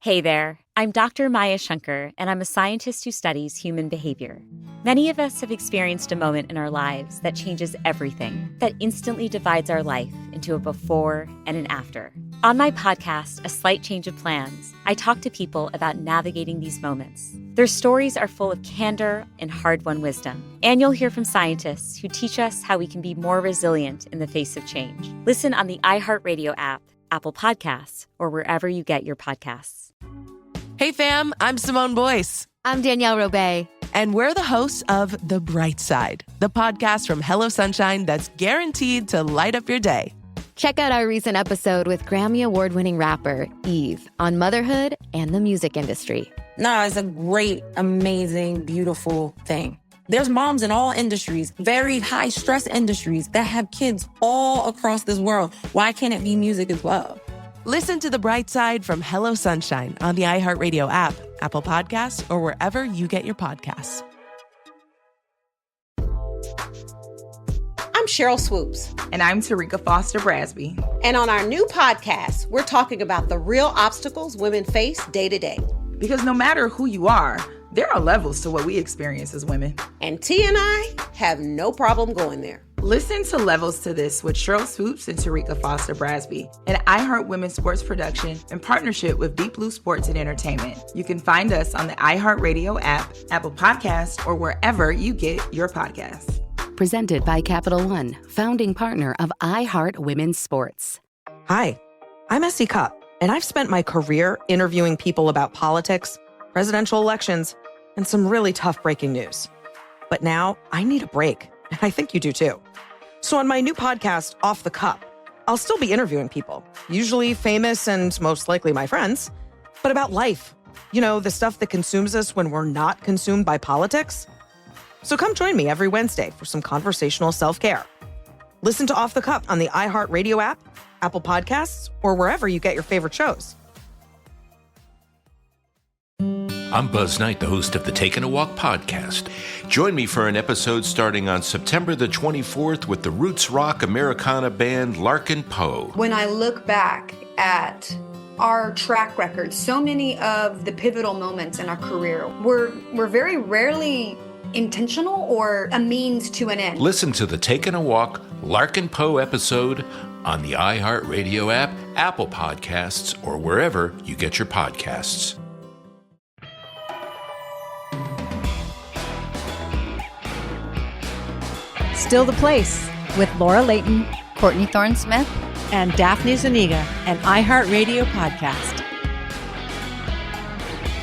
Hey there, I'm Dr. Maya Shankar, and I'm a scientist who studies human behavior. Many of us have experienced a moment in our lives that changes everything, that instantly divides our life into a before and an after. On my podcast, A Slight Change of Plans, I talk to people about navigating these moments. Their stories are full of candor and hard-won wisdom. And you'll hear from scientists who teach us how we can be more resilient in the face of change. Listen on the iHeartRadio app, Apple Podcasts, or wherever you get your podcasts. Hey fam, I'm Simone Boyce. I'm Danielle Robay. And we're the hosts of The Bright Side, the podcast from Hello Sunshine that's guaranteed to light up your day. Check out our recent episode with Grammy Award-winning rapper Eve on motherhood and the music industry. No, it's a great, amazing, beautiful thing. There's moms in all industries, very high stress industries that have kids all across this world. Why can't it be music as well? Listen to The Bright Side from Hello Sunshine on the iHeartRadio app, Apple Podcasts, or wherever you get your podcasts. I'm Cheryl Swoops. And I'm Tarika Foster Brasby. And on our new podcast, we're talking about the real obstacles women face day to day. Because no matter who you are, there are levels to what we experience as women. And T and I have no problem going there. Listen to Levels to This with Cheryl Swoops and Tarika Foster Brasby, an iHeart Women's Sports production in partnership with Deep Blue Sports and Entertainment. You can find us on the iHeartRadio app, Apple Podcasts, or wherever you get your podcasts. Presented by Capital One, founding partner of iHeart Women's Sports. Hi, I'm Essie Cupp, and I've spent my career interviewing people about politics, presidential elections, and some really tough breaking news. But now I need a break, and I think you do too. So on my new podcast, Off the Cup, I'll still be interviewing people, usually famous and most likely my friends, but about life. You know, the stuff that consumes us when we're not consumed by politics. So come join me every Wednesday for some conversational self-care. Listen to Off the Cup on the iHeartRadio app, Apple Podcasts, or wherever you get your favorite shows. I'm Buzz Knight, the host of the Taking a Walk podcast. Join me for an episode starting on September the 24th with the roots rock Americana band Larkin Poe. When I look back at our track record, so many of the pivotal moments in our career were very rarely intentional or a means to an end. Listen to the Taking a Walk Larkin Poe episode on the iHeartRadio app, Apple Podcasts, or wherever you get your podcasts. Still the Place with Laura Layton, Courtney Thorne-Smith, and Daphne Zuniga, an iHeartRadio podcast.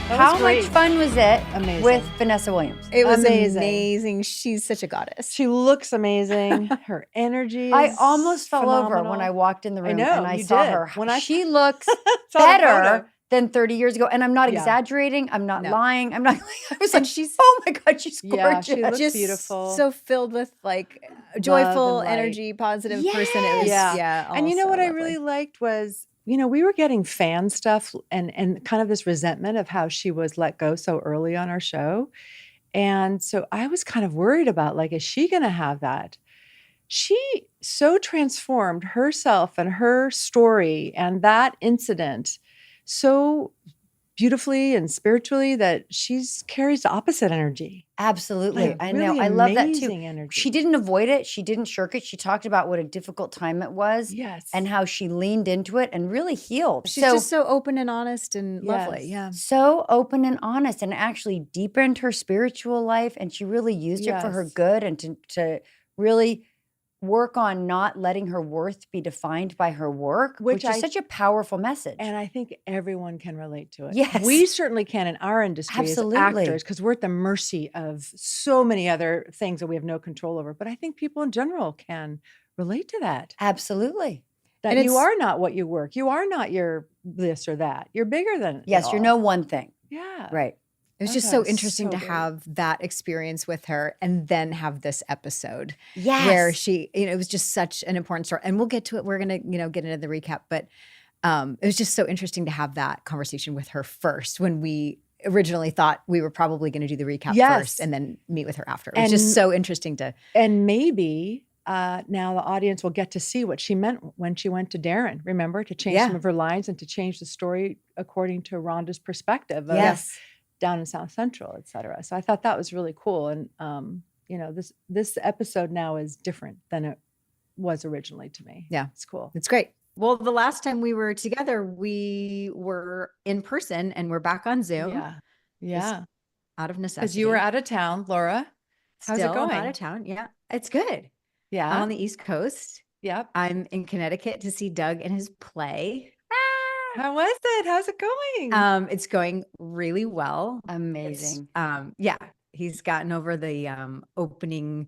How much fun was it Amazing. with Vanessa Williams? It was amazing. She's such a goddess. She looks amazing. Her energy is I almost fell phenomenal. over when I walked in the room I know, and I you saw did. her. She looks Saw the better photo. than 30 years ago. And I'm not Yeah. exaggerating. I'm not No. lying. I'm not. I was And like, she's- oh my God, she's gorgeous. Yeah, she looks Just beautiful. so filled with like joyful and light. energy, positive Yes. person. It was And you know also what I lovely. really liked was, you know, we were getting fan stuff and kind of this resentment of how she was let go so early on our show. And so I was kind of worried about, like, is she going to have that? She so transformed herself and her story and that incident so beautifully and spiritually that she's carries the opposite energy. Absolutely. Like, I really know. I love that too. amazing energy. She didn't avoid it. She didn't shirk it. She talked about what a difficult time it was. Yes. And how she leaned into it and really healed. She's just so open and honest and lovely. Yes. Yeah. So open and honest, and actually deepened her spiritual life, and she really used it for her Yes. good and to really work on not letting her worth be defined by her work, which is such a powerful message. And I think everyone can relate to it. Yes. We certainly can in our industry Absolutely. as actors, because we're at the mercy of so many other things that we have no control over. But I think people in general can relate to that. Absolutely. That And you it's- are not what you work. You are not your this or that. You're bigger than it Yes, you're all. no one thing. Yeah. Right. It was I just thought so it was interesting so to great. have that experience with her and then have this episode Yes. where she, it was just such an important story. And we'll get to it. We're going to, get into the recap. But it was just so interesting to have that conversation with her first when we originally thought we were probably going to do the recap Yes. first and then meet with her after. It was And- just so interesting to. And maybe now the audience will get to see what she meant when she went to Darren, remember, to change some of her lines and to change the story according to Rhonda's perspective of down in South Central, et cetera. So I thought that was really cool. And, this episode now is different than it was originally to me. Yeah. It's cool. It's great. Well, the last time we were together, we were in person and we're back on Zoom. Yeah. Yeah. Out of necessity. Because you were out of town, Laura. How's it going? I'm out of town. Yeah. It's good. Yeah. I'm on the East Coast. Yep. I'm in Connecticut to see Doug and his play. How was it? How's it going? It's going really well. Amazing. Yeah. He's gotten over the opening,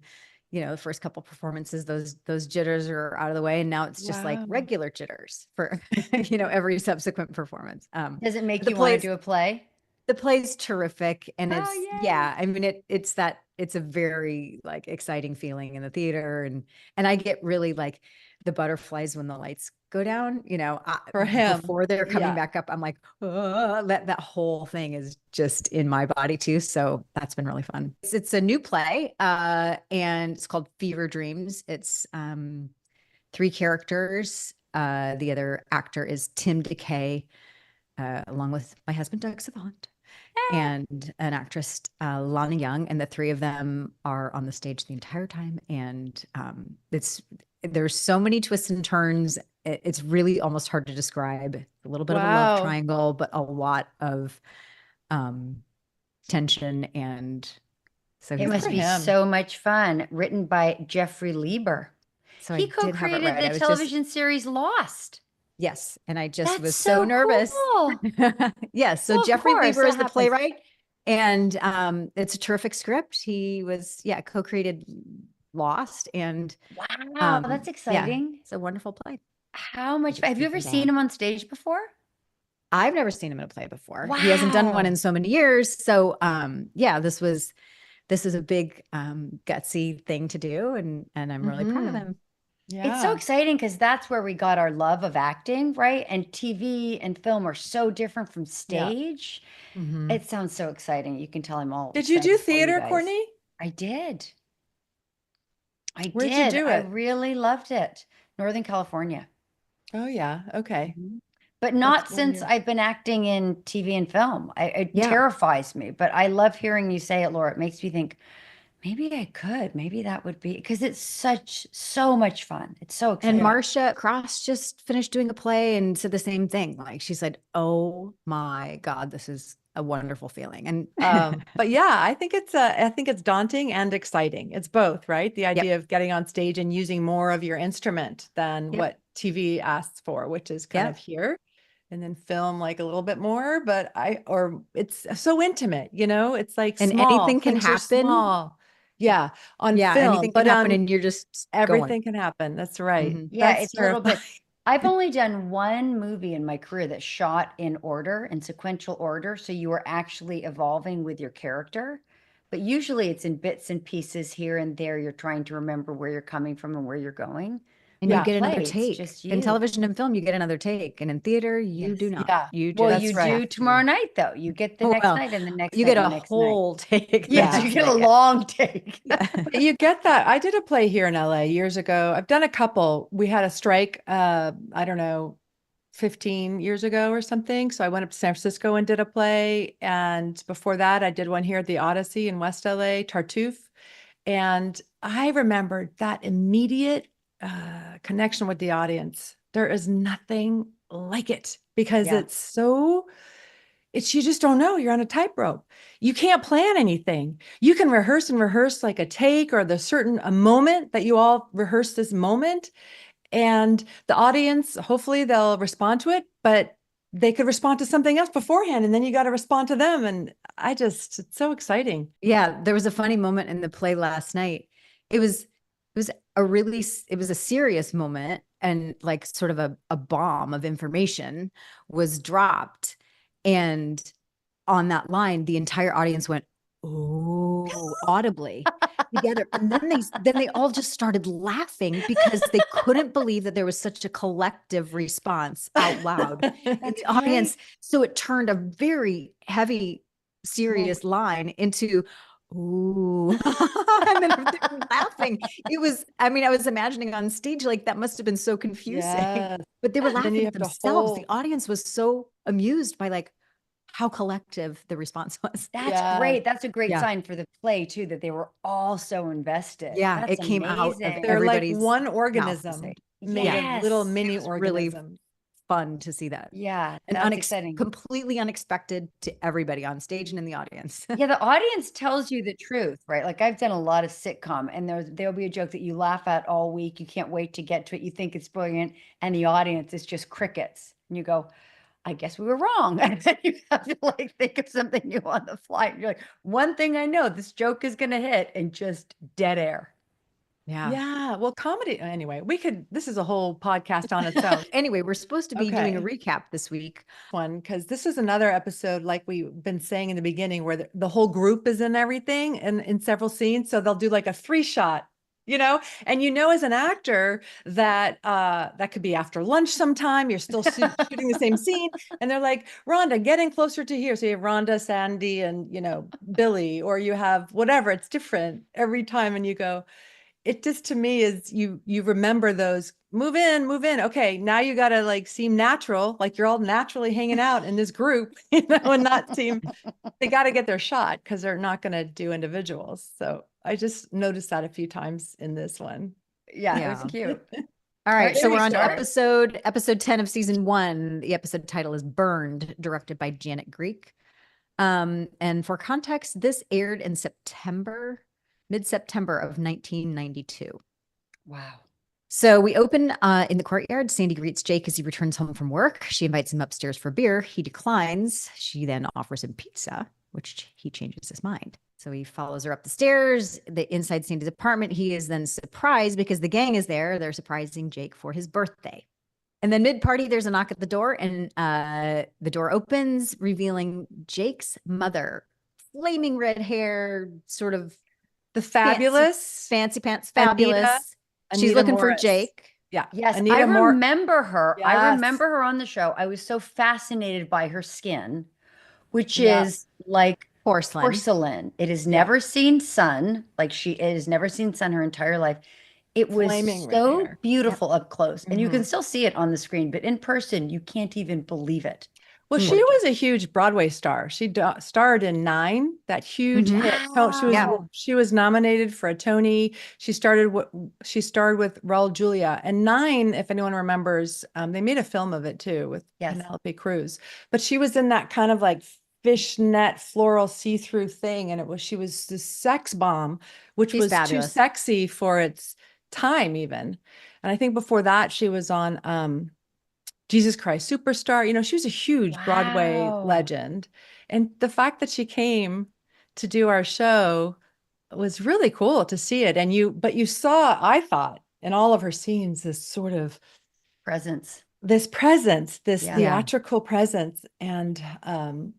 the first couple performances, those jitters are out of the way. And now it's just like regular jitters for, every subsequent performance. Does it make you want to do a play? The play's terrific. And I mean, it's a very like exciting feeling in the theater. And I get really like the butterflies when the lights go down, for him before they're coming back up. I'm like, that whole thing is just in my body too. So that's been really fun. It's a new play and it's called Fever Dreams. It's 3 characters. The other actor is Tim DeKay, along with my husband, Doug Savant, and an actress, Lana Young. And the 3 of them are on the stage the entire time. And there's so many twists and turns. It's really almost hard to describe. A little bit of a love triangle, but a lot of tension. And so it must be so much fun. Written by Jeffrey Lieber. So he co-created the television series Lost. Yes. And I just was so nervous. Cool. Yes. So Jeffrey Lieber is the playwright. And it's a terrific script. He was, co-created Lost. And wow, that's exciting. Yeah, it's a wonderful play. How much have you ever seen him on stage before? I've never seen him in a play before. Wow. He hasn't done one in so many years. So this is a big gutsy thing to do. And I'm really proud of him. Yeah. It's so exciting because that's where we got our love of acting, right? And TV and film are so different from stage. Yeah. Mm-hmm. It sounds so exciting. You can tell I'm all. Did you do theater, Courtney? I did. Where'd you do it? I really loved it. Northern California. Oh yeah. Okay. Mm-hmm. But not since I've been acting in TV and film. It terrifies me, but I love hearing you say it, Laura. It makes me think, maybe I could. Maybe that would be, because it's so much fun. It's so exciting. And Marcia Cross just finished doing a play and said the same thing. Like she said, "Oh my God, this is a wonderful feeling." And but yeah, I think it's daunting and exciting. It's both, right? The idea of getting on stage and using more of your instrument than what TV asks for, which is kind of here. And then film like a little bit more, but it's so intimate, it's like and small, anything can happen. Small. Yeah, on film, anything can happen, and you're just everything can happen. That's right. Mm-hmm. Yeah, it's a little bit. I've only done one movie in my career that shot in order, in sequential order, so you are actually evolving with your character. But usually, it's in bits and pieces here and there. You're trying to remember where you're coming from and where you're going. And you get another take. In television and film, you get another take. And in theater, you do not. Yeah. You do tomorrow night, though. You get the next night and the next you night. get a whole take. Yeah, you get a long take. But you get that. I did a play here in LA years ago. I've done a couple. We had a strike, I don't know, 15 years ago or something. So I went up to San Francisco and did a play. And before that, I did one here at the Odyssey in West LA, Tartuffe. And I remembered that immediate connection with the audience. There is nothing like it because you just don't know. You're on a tightrope. You can't plan anything. You can rehearse like a take or a moment that you all rehearse this moment, and the audience, hopefully they'll respond to it, but they could respond to something else beforehand, and then you got to respond to them. And it's so exciting. Yeah. There was a funny moment in the play last night. It was a serious moment, and like sort of a bomb of information was dropped. And on that line, the entire audience went, "Oh," audibly together. And then they all just started laughing because they couldn't believe that there was such a collective response out loud in the audience. So it turned a very heavy, serious line into, Ooh. And then they were laughing. I was imagining on stage, like that must have been so confusing. Yes. But they were And then you laughing have to themselves. The hold. audience was so amused by like how collective the response was. That's great. That's a great Yeah. sign for the play too, that they were all so invested. Yeah, That's it came out of amazing. They're like everybody's one mouth to organism say. made of little Yes. mini It was really organisms. fun to see that. Yeah, And that's exciting. completely unexpected to everybody on stage and in the audience. Yeah, the audience tells you the truth, right? Like I've done a lot of sitcom, and there'll be a joke that you laugh at all week. You can't wait to get to it. You think it's brilliant, and the audience is just crickets. And you go, I guess we were wrong. And then you have to like think of something new on the fly. And you're like, one thing I know, this joke is gonna hit, and just dead air. Yeah. Well, comedy, anyway, this is a whole podcast on its own. Anyway, we're supposed to be doing a recap this week. Because this is another episode, like we've been saying in the beginning, where the whole group is in everything and in several scenes. So they'll do like a 3-shot, and as an actor that that could be after lunch sometime. You're still shooting the same scene. And they're like, Rhonda, getting closer to here. So you have Rhonda, Sandy, and, Billy, or you have whatever. It's different every time. And you go, it just to me is you remember those move in. Okay, now you got to like seem natural, like you're all naturally hanging out in this group, and not seem they got to get their shot because they're not going to do individuals. So I just noticed that a few times in this one. Yeah, it was cute. All right, so we're on to episode 10 of season 1. The episode title is Burned, directed by Janet Greek. And for context, this aired in mid-September of 1992. Wow. So we open in the courtyard. Sandy greets Jake as he returns home from work. She invites him upstairs for beer. He declines. She then offers him pizza, which he changes his mind. So he follows her up the stairs. Inside Sandy's apartment, he is then surprised because the gang is there. They're surprising Jake for his birthday. And then mid-party, there's a knock at the door, and the door opens, revealing Jake's mother. Flaming red hair, sort of the fabulous, fancy pants, fabulous. She's looking Morris. for Jake. Yeah. Yes, I remember her. Yes. I remember her on the show. I was so fascinated by her skin, which is like porcelain. It has never seen sun. Like she has never seen sun her entire life. It was so beautiful up close. And you can still see it on the screen, but in person, you can't even believe it. Well, she was a huge Broadway star. She starred in 9, that huge hit. She was nominated for a Tony. She starred with Raul Julia. And 9, if anyone remembers, they made a film of it too with Penelope Cruz. But she was in that kind of like fishnet floral see-through thing, and she was this sex bomb, which was fabulous. Too sexy for its time even. And I think before that she was on Jesus Christ Superstar. She was a huge Broadway legend. And the fact that she came to do our show was really cool to see it. But you saw, I thought, in all of her scenes, this sort of presence, this theatrical presence. And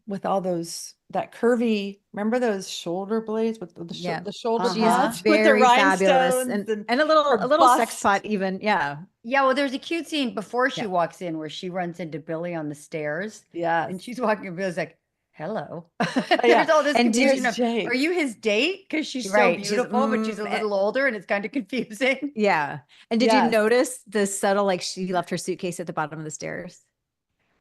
with all that curvy, remember those shoulder blades with the shoulder pads very with the fabulous rhinestones and a little sex pot even. Yeah. Well, there's a cute scene before she walks in where she runs into Billy on the stairs. Yeah. And she's walking, and Billy's like, hello. There's all this confusion of, are you his date? Because she's so beautiful, but she's a little older and it's kind of confusing. Yeah. And did you notice the subtle, like she left her suitcase at the bottom of the stairs?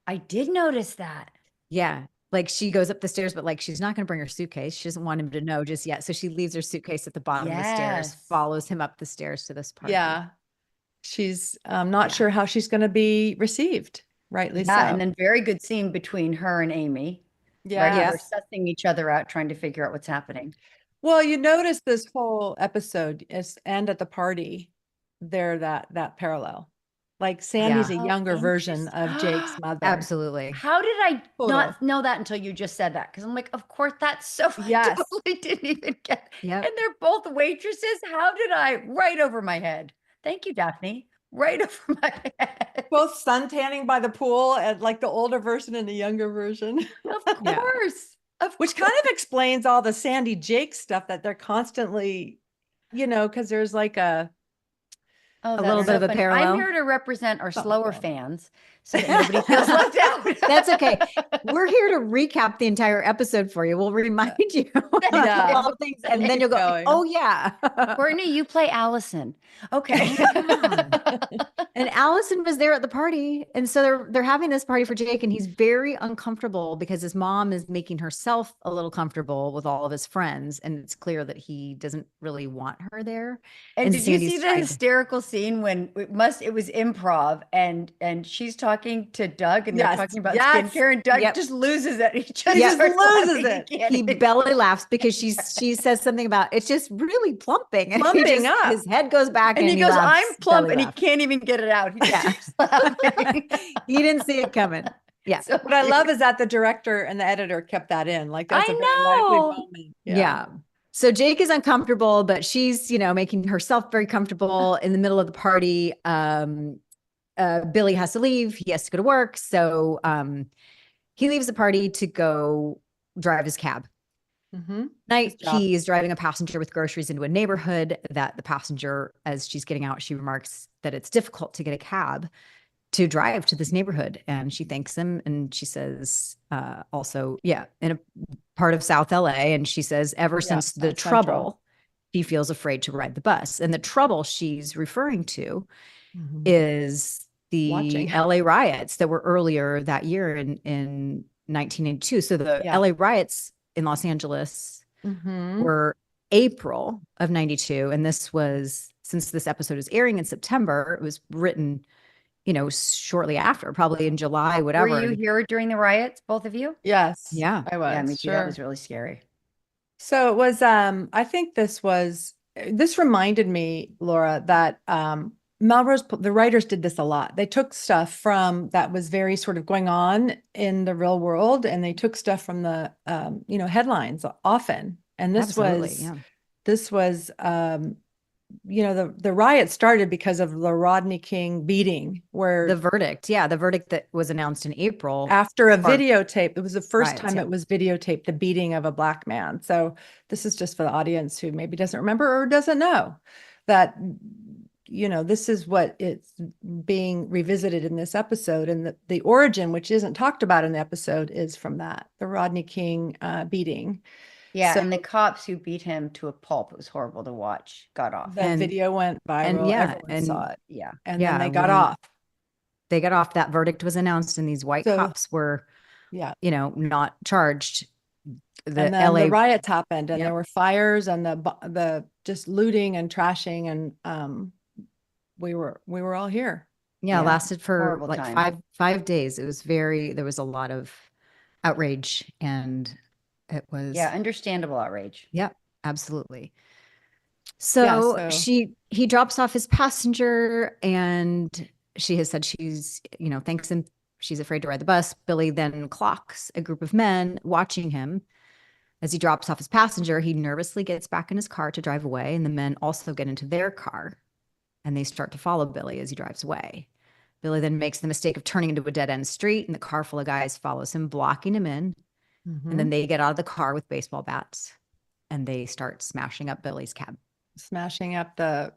I did notice that. Yeah. Like she goes up the stairs, but like she's not going to bring her suitcase. She doesn't want him to know just yet. So she leaves her suitcase at the bottom of the stairs, follows him up the stairs to this party. Yeah. She's not sure how she's going to be received. Rightly so. And then very good scene between her and Amy. Yeah. They're sussing each other out, trying to figure out what's happening. Well, you notice this whole episode and at the party, there that parallel. Like Sandy's a younger version of Jake's mother. Absolutely. How did I not know that until you just said that? Because I'm like, of course, that's so I totally didn't even get. Yep. And they're both waitresses. How did I? Right over my head. Thank you, Daphne. Right over my head. Both suntanning by the pool and like the older version and the younger version. Of course. Which kind of explains all the Sandy Jake stuff that they're constantly, because there's like a little bit of a parallel. I'm here to represent our slower fans. so that nobody feels left out. That's okay. We're here to recap the entire episode for you. We'll remind you of all the things, and then you'll go, oh yeah. Courtney, you play Allison. Okay. And Allison was there at the party. And so they're having this party for Jake, and he's very uncomfortable because his mom is making herself a little comfortable with all of his friends. And it's clear that he doesn't really want her there. And did you see the hysterical scene when it was improv and she's talking to Doug and they're talking about skincare, and Doug just loses it. He just loses it. He belly laughs because she says something about it's just really plumping. And Plumping up. His head goes back and he goes, laughs, I'm plump, and he laughs. can't even get it out. He just laughing. He didn't see it coming. Yeah. So what I love is that the director and the editor kept that in. Like that's I a very know. lively moment. Yeah. So Jake is uncomfortable, but she's, making herself very comfortable in the middle of the party. Billy has to leave. He has to go to work. So he leaves the party to go drive his cab. Night, he is driving a passenger with groceries into a neighborhood that the passenger, as she's getting out, she remarks that it's difficult to get a cab to drive to this neighborhood. And she thanks him. And she says, also, in a part of South LA. And she says, ever since the trouble, he feels afraid to ride the bus. And the trouble she's referring to is the LA riots that were earlier that year in 1982. So the LA riots in Los Angeles were April of 92. And this was, since this episode is airing in September, it was written, shortly after, probably in July, whatever. Were you here during the riots, both of you? Yes. Yeah. I was. Yeah, me too. That was really scary. So it was, I think this reminded me, Laura, that Melrose, the writers did this a lot. They took stuff from that was very sort of going on in the real world, and they took stuff from the, headlines often. And this was, the riot started because of the Rodney King beating, where the verdict that was announced in April after a videotape. It was the first time it was videotaped, the beating of a Black man. So this is just for the audience who maybe doesn't remember or doesn't know that, this is what it's being revisited in this episode. And the origin, which isn't talked about in the episode, is from that, the Rodney King beating. Yeah, so, and the cops who beat him to a pulp, it was horrible to watch, got off. That video went viral. Everyone saw it. Yeah. And then they got off. They got off. That verdict was announced, and these white cops were, not charged. The riots happened, and there were fires, and the just looting and trashing, and we were all here. Yeah, it lasted for Horrible like time. five days. It was there was a lot of outrage, and it was understandable outrage. Yeah, absolutely. So he drops off his passenger, and she has said she's, thanks him. She's afraid to ride the bus. Billy then clocks a group of men watching him. As he drops off his passenger, he nervously gets back in his car to drive away, and the men also get into their car, and they start to follow Billy as he drives away. Billy then makes the mistake of turning into a dead-end street, and the car full of guys follows him, blocking him in. And then they get out of the car with baseball bats, and they start smashing up Billy's cab. Smashing up the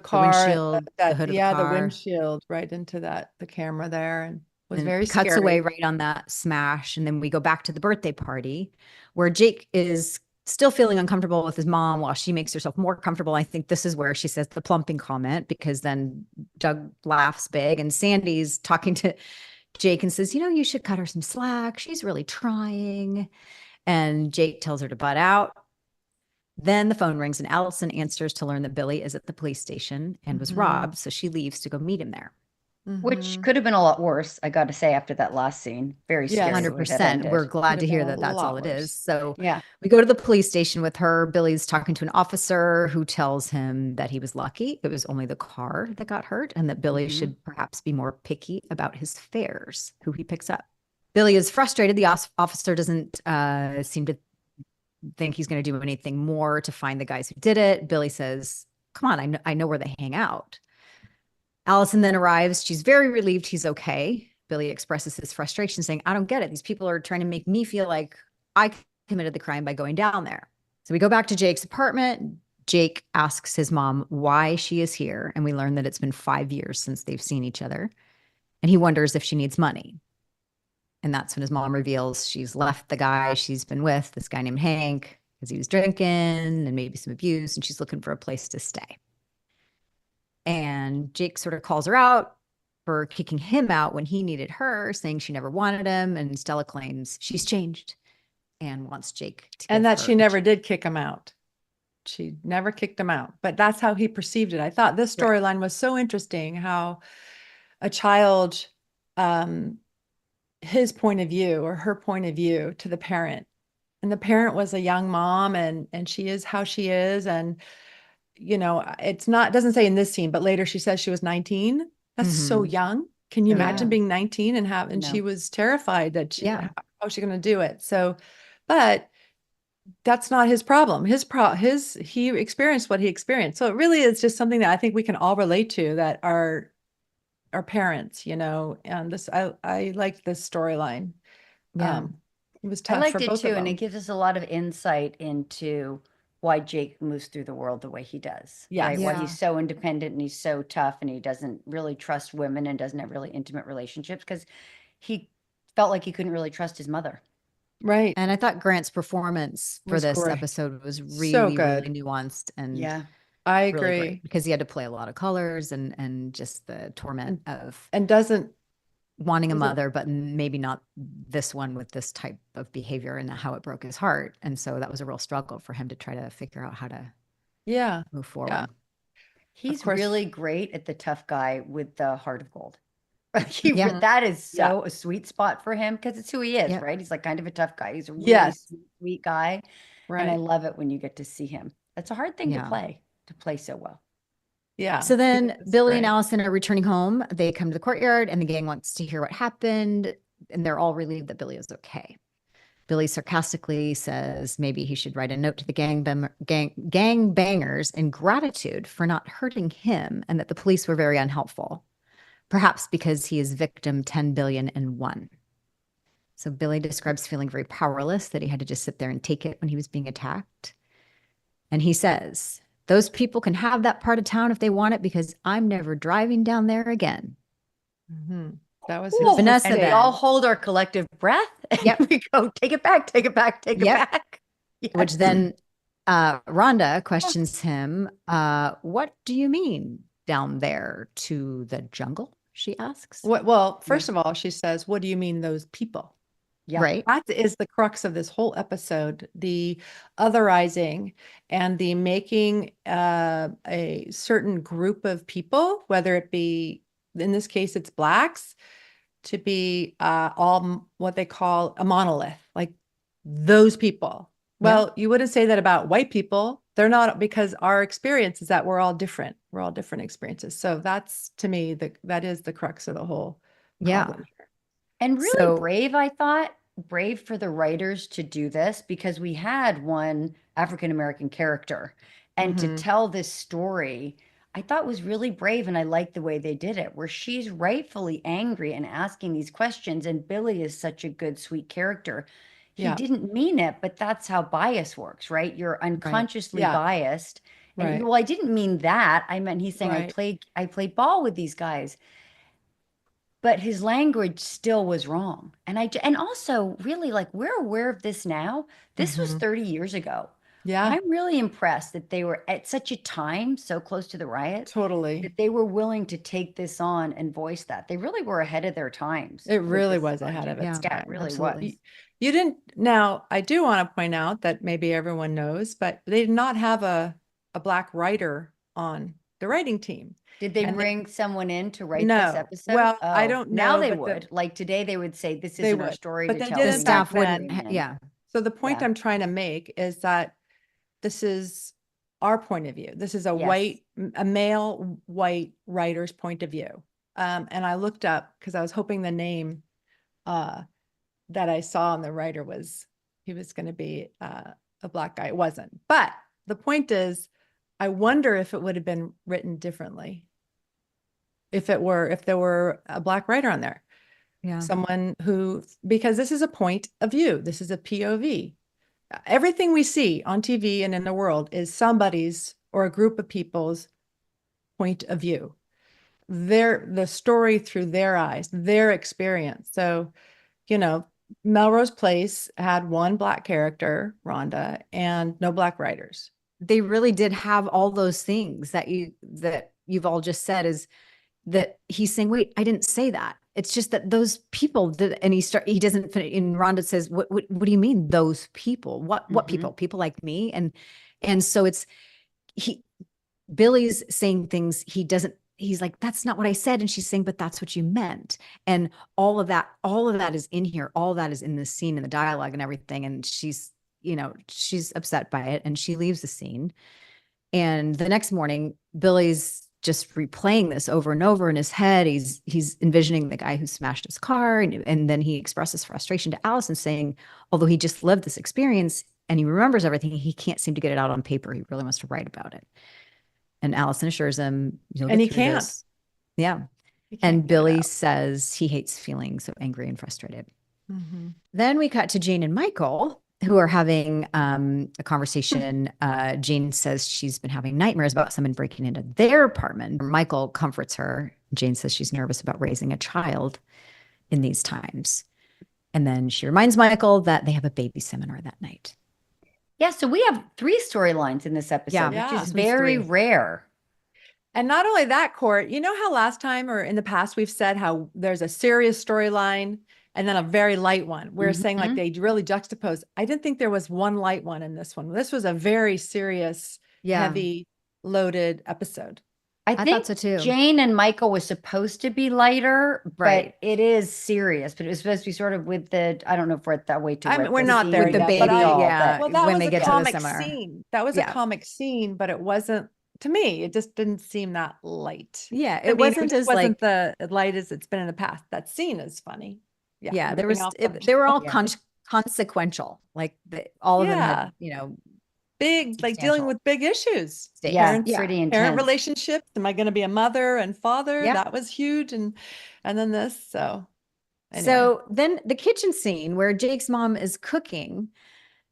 car, the windshield, the hood of the car. The windshield right into the camera there, and was very cuts scary. Away right on that smash. And then we go back to the birthday party where Jake is still feeling uncomfortable with his mom while she makes herself more comfortable. I think this is where she says the plumping comment, because then Doug laughs big, and Sandy's talking to Jake and says, you should cut her some slack. She's really trying. And Jake tells her to butt out. Then the phone rings, and Allison answers to learn that Billy is at the police station and was robbed. So she leaves to go meet him there. Which could have been a lot worse, I got to say, after that last scene. Very scary. 100%. We're glad to hear that that's all it is. So we go to the police station with her. Billy's talking to an officer who tells him that he was lucky. It was only the car that got hurt, and that Billy should perhaps be more picky about his fares, who he picks up. Billy is frustrated. The officer doesn't seem to think he's going to do anything more to find the guys who did it. Billy says, come on, I know where they hang out. Allison then arrives. She's very relieved he's okay. Billy expresses his frustration, saying, I don't get it. These people are trying to make me feel like I committed the crime by going down there. So we go back to Jake's apartment. Jake asks his mom why she is here, and we learn that it's been 5 years since they've seen each other. And he wonders if she needs money. And that's when his mom reveals she's left the guy she's been with, this guy named Hank, because he was drinking and maybe some abuse, and she's looking for a place to stay. And Jake sort of calls her out for kicking him out when he needed her, saying she never wanted him. And Stella claims she's changed and wants Jake to and that she never did kick him out. She never kicked him out, but that's how he perceived it. I thought this storyline was so interesting, how a child, his point of view or her point of view to the parent, and the parent was a young mom, and she is how she is. And, you know, doesn't say in this scene, but later she says she was 19. That's so young. Can you imagine being 19 and she was terrified that how's she going to do it? So, but that's not his problem. He experienced what he experienced. So it really is just something that I think we can all relate to, that our parents, you know, and I liked this storyline. Yeah. It was tough. I liked for it both too. of them. And it gives us a lot of insight into why Jake moves through the world the way he does. Yeah. Right? Why he's so independent and he's so tough and he doesn't really trust women and doesn't have really intimate relationships because he felt like he couldn't really trust his mother. Right. And I thought Grant's performance for this episode was really, really nuanced. And I really agree. great, because he had to play a lot of colors and just the torment of wanting a mother, but maybe not this one with this type of behavior and how it broke his heart. And so that was a real struggle for him to try to figure out how to move forward. Yeah. He's really great at the tough guy with the heart of gold. That is so a sweet spot for him because it's who he is, right? He's like kind of a tough guy. He's a really sweet guy. Right. And I love it when you get to see him. That's a hard thing to play so well. Yeah. So then Billy and Allison are returning home. They come to the courtyard and the gang wants to hear what happened. And they're all relieved that Billy is okay. Billy sarcastically says maybe he should write a note to the gang bangers in gratitude for not hurting him, and that the police were very unhelpful. Perhaps because he is victim 10,000,000,001. So Billy describes feeling very powerless, that he had to just sit there and take it when he was being attacked. And he says, those people can have that part of town if they want it, because I'm never driving down there again. That was Vanessa. And we all hold our collective breath. And we go, take it back, take it back, take it back. Yes. Which then Rhonda questions him, what do you mean down there, to the jungle? She asks. Well, first of all, she says, what do you mean those people? Yeah. Right. That is the crux of this whole episode, the otherizing and the making a certain group of people, whether it be, in this case, it's Blacks, to be all what they call a monolith, like those people. Well, you wouldn't say that about white people. They're not, because our experience is that we're all different. We're all different experiences. So that's, to me, that is the crux of the whole problem here. And really brave, I thought. Brave for the writers to do this, because we had one African-American character. And to tell this story, I thought was really brave. And I liked the way they did it, where she's rightfully angry and asking these questions. And Billy is such a good, sweet character. He didn't mean it, but that's how bias works, right? You're unconsciously biased. And well, I didn't mean that. I meant he's saying I played ball with these guys. But his language still was wrong. And also really, like, we're aware of this now. This was 30 years ago. Yeah. I'm really impressed that they were at such a time so close to the riot. Totally. That they were willing to take this on and voice that. They really were ahead of their times. It really was ahead of its time. Yeah, it really Absolutely. was. You didn't. Now, I do want to point out that maybe everyone knows, but they did not have a Black writer on the writing team. Did they bring someone in to write this episode? Well, I don't know. Now they would. Like today, they would say, this isn't our story to tell. The staff wouldn't. Yeah. So the point I'm trying to make is that this is our point of view. This is a male white writer's point of view. And I looked up, because I was hoping the name that I saw on the writer he was going to be a Black guy. It wasn't. But the point is, I wonder if it would have been written differently if there were a Black writer on there. Yeah. Someone who, because this is a point of view. This is a POV. Everything we see on TV and in the world is somebody's or a group of people's point of view. the story through their eyes, their experience. So, Melrose Place had one Black character, Rhonda, and no Black writers. They really did have all those things that you've all just said, is that he's saying, wait, I didn't say that. It's just that those people did, and he doesn't finish. And Rhonda says, what do you mean those people? What people? People like me? And so Billy's saying things he's like, that's not what I said. And she's saying, but that's what you meant. And all of that is in here. All of that is in the scene and the dialogue and everything. And she's upset by it, and she leaves the scene. And the next morning, Billy's just replaying this over and over in his head. He's envisioning the guy who smashed his car. And then he expresses frustration to Allison, saying, although he just lived this experience and he remembers everything, he can't seem to get it out on paper. He really wants to write about it. And Allison assures him, and he can't. This. Yeah. And Billy says he hates feeling so angry and frustrated. Mm-hmm. Then we cut to Jane and Michael, who are having a conversation. Jane says she's been having nightmares about someone breaking into their apartment. Michael comforts her. Jane says she's nervous about raising a child in these times. And then she reminds Michael that they have a baby seminar that night. Yeah, so we have 3 storylines in this episode, which is very rare. And not only that, Court, you know how last time or in the past we've said how there's a serious storyline and then a very light one. We're saying like they really juxtapose. I didn't think there was one light one in this one. This was a very serious, heavy, loaded episode. I think so too. Jane and Michael was supposed to be lighter, but it is serious. But it was supposed to be sort of with the, I don't know if we're at that way too. We're not there with yet, the baby. Well, that when was they a get comic to the seminar. scene. That was a comic scene, but it wasn't. To me, it just didn't seem that light. Yeah, it wasn't the light as it's been in the past. That scene is funny. Yeah, they were all consequential. Like all of them had, big, like dealing with big issues. Pretty intense. Parent relationships. Am I going to be a mother and father? Yeah. That was huge. And then this. So anyway. So then the kitchen scene where Jake's mom is cooking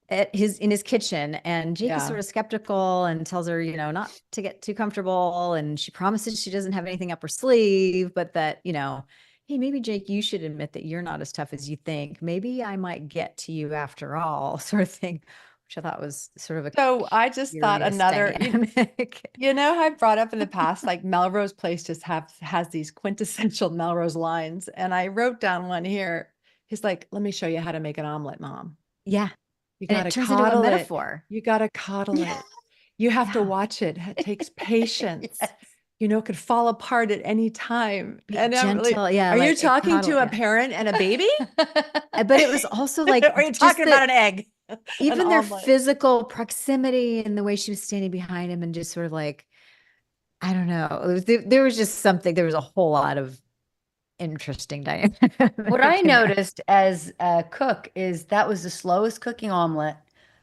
in his kitchen, and Jake is sort of skeptical and tells her, not to get too comfortable. And she promises she doesn't have anything up her sleeve, but that, hey, maybe Jake, you should admit that you're not as tough as you think. Maybe I might get to you after all, sort of thing, which I thought was sort of a. So I just thought another, how I brought up in the past, like Melrose Place just has these quintessential Melrose lines. And I wrote down one here. He's like, let me show you how to make an omelet, Mom. Yeah. You got to coddle it. Metaphor. You got to coddle it. You have to watch it. It takes patience. It could fall apart at any time. Be gentle. Are you talking to a parent and a baby? But it was also like, are you talking about an egg? Even their physical proximity and the way she was standing behind him and just sort of like, I don't know. There was just something, there was a whole lot of interesting dynamic. What I noticed as a cook is that was the slowest cooking omelet.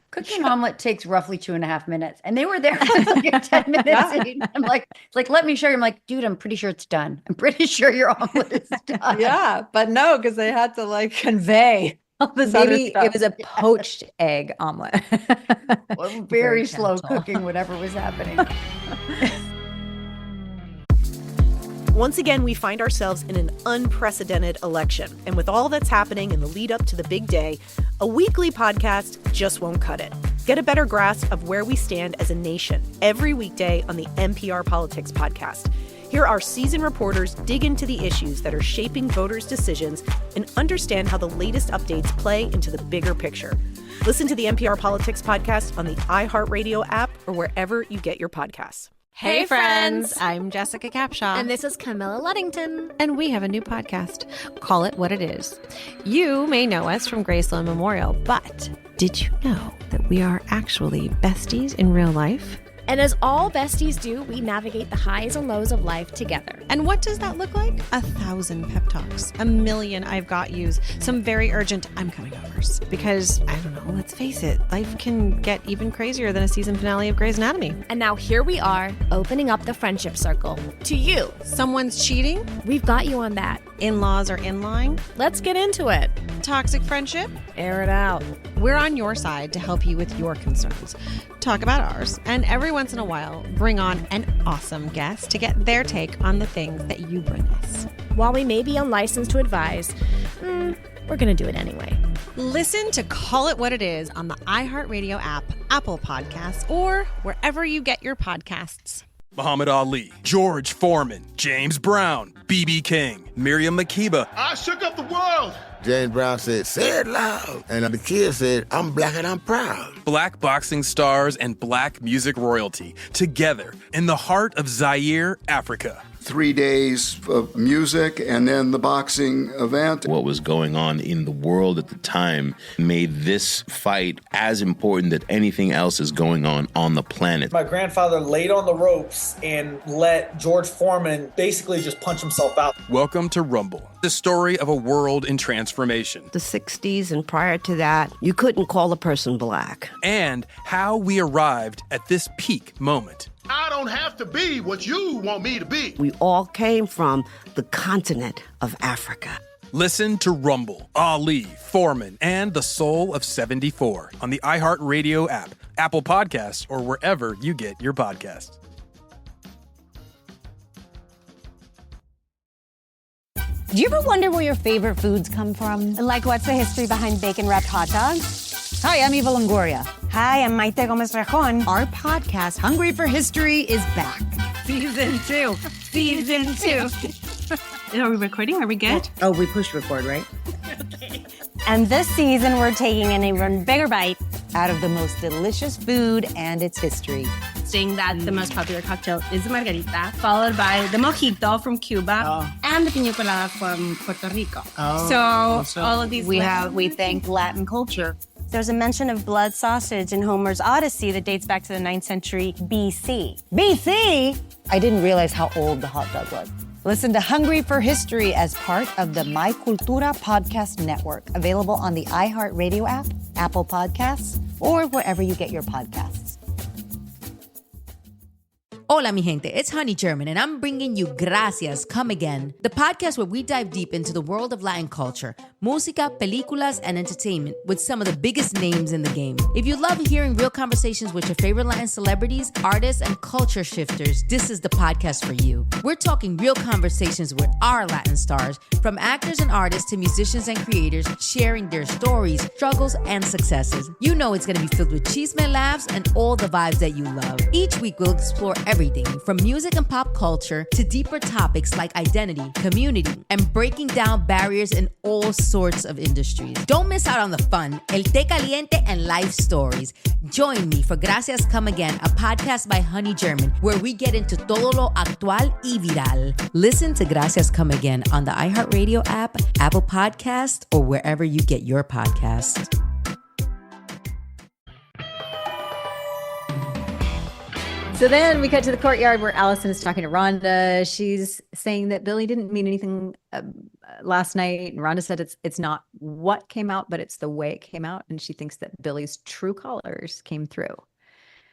Cooking omelet takes roughly 2.5 minutes, and they were there for like 10 minutes. I'm like, let me show you. I'm like, dude, I'm pretty sure it's done. I'm pretty sure your omelet is done. Yeah, but no, because they had to like convey all this other stuff. It was a poached egg omelet. Well, very slow cooking, whatever was happening. Once again, we find ourselves in an unprecedented election. And with all that's happening in the lead up to the big day, a weekly podcast just won't cut it. Get a better grasp of where we stand as a nation every weekday on the NPR Politics Podcast. Here our seasoned reporters dig into the issues that are shaping voters' decisions and understand how the latest updates play into the bigger picture. Listen to the NPR Politics Podcast on the iHeartRadio app or wherever you get your podcasts. Hey friends, I'm Jessica Capshaw. And this is Camilla Luddington. And we have a new podcast. Call It What It Is. You may know us from Graceland Memorial, but did you know that we are actually besties in real life? And as all besties do, we navigate the highs and lows of life together. And what does that look like? 1,000 pep talks, 1 million I've got yous, some very urgent I'm coming overs. Because, I don't know, let's face it, life can get even crazier than a season finale of Grey's Anatomy. And now here we are, opening up the friendship circle to you. Someone's cheating? We've got you on that. In-laws are in line? Let's get into it. toxic friendship? Air it out. We're on your side to help you with your concerns. Talk about ours, and every once in a while, bring on an awesome guest to get their take on the things that you bring us. While we may be unlicensed to advise, we're going to do it anyway. Listen to Call It What It Is on the iHeartRadio app, Apple Podcasts, or wherever you get your podcasts. Muhammad Ali, George Foreman, James Brown, B.B. King, Miriam Makeba. I shook up the world. James Brown said, "Say it loud." And the kid said, "I'm black and I'm proud." Black boxing stars and black music royalty together in the heart of Zaire, Africa. 3 days of music and then the boxing event. What was going on in the world at the time made this fight as important that anything else is going on the planet. My grandfather laid on the ropes and let George Foreman basically just punch himself out. Welcome to Rumble, the story of a world in transformation. The 60s and prior to that, you couldn't call a person black. And how we arrived at this peak moment. I don't have to be what you want me to be. We all came from the continent of Africa. Listen to Rumble, Ali, Foreman, and the Soul of 74 on the iHeartRadio app, Apple Podcasts, or wherever you get your podcasts. Do you ever wonder where your favorite foods come from? Like, what's the history behind bacon-wrapped hot dogs? Hi, I'm Eva Longoria. Hi, I'm Maite Gomez-Rejon. Our podcast, Hungry for History, is back. Season 2. Season 2. Are we recording? Are we good? Oh, we pushed record, right? Okay. And this season, we're taking an even bigger bite out of the most delicious food and its history. Saying that the most popular cocktail is the margarita, followed by the mojito from Cuba and the piña colada from Puerto Rico. So all of these we thank Latin culture. There's a mention of blood sausage in Homer's Odyssey that dates back to the 9th century BC. BC? I didn't realize how old the hot dog was. Listen to Hungry for History as part of the My Cultura podcast network, available on the iHeartRadio app, Apple Podcasts, or wherever you get your podcasts. Hola, mi gente. It's Honey German, and I'm bringing you Gracias, Come Again, the podcast where we dive deep into the world of Latin culture, música, películas, and entertainment with some of the biggest names in the game. If you love hearing real conversations with your favorite Latin celebrities, artists, and culture shifters, this is the podcast for you. We're talking real conversations with our Latin stars, from actors and artists to musicians and creators, sharing their stories, struggles, and successes. You know it's going to be filled with chisme, laughs, and all the vibes that you love. Each week, we'll explore everything from music and pop culture to deeper topics like identity, community, and breaking down barriers in all sorts of industries. Don't miss out on the fun, el té caliente, and life stories. Join me for Gracias Come Again, a podcast by Honey German, where we get into todo lo actual y viral. Listen to Gracias Come Again on the iHeartRadio app, Apple Podcasts, or wherever you get your podcasts. So then we cut to the courtyard where Allison is talking to Rhonda. She's saying that Billy didn't mean anything last night. And Rhonda said it's not what came out, but it's the way it came out. And she thinks that Billy's true colors came through.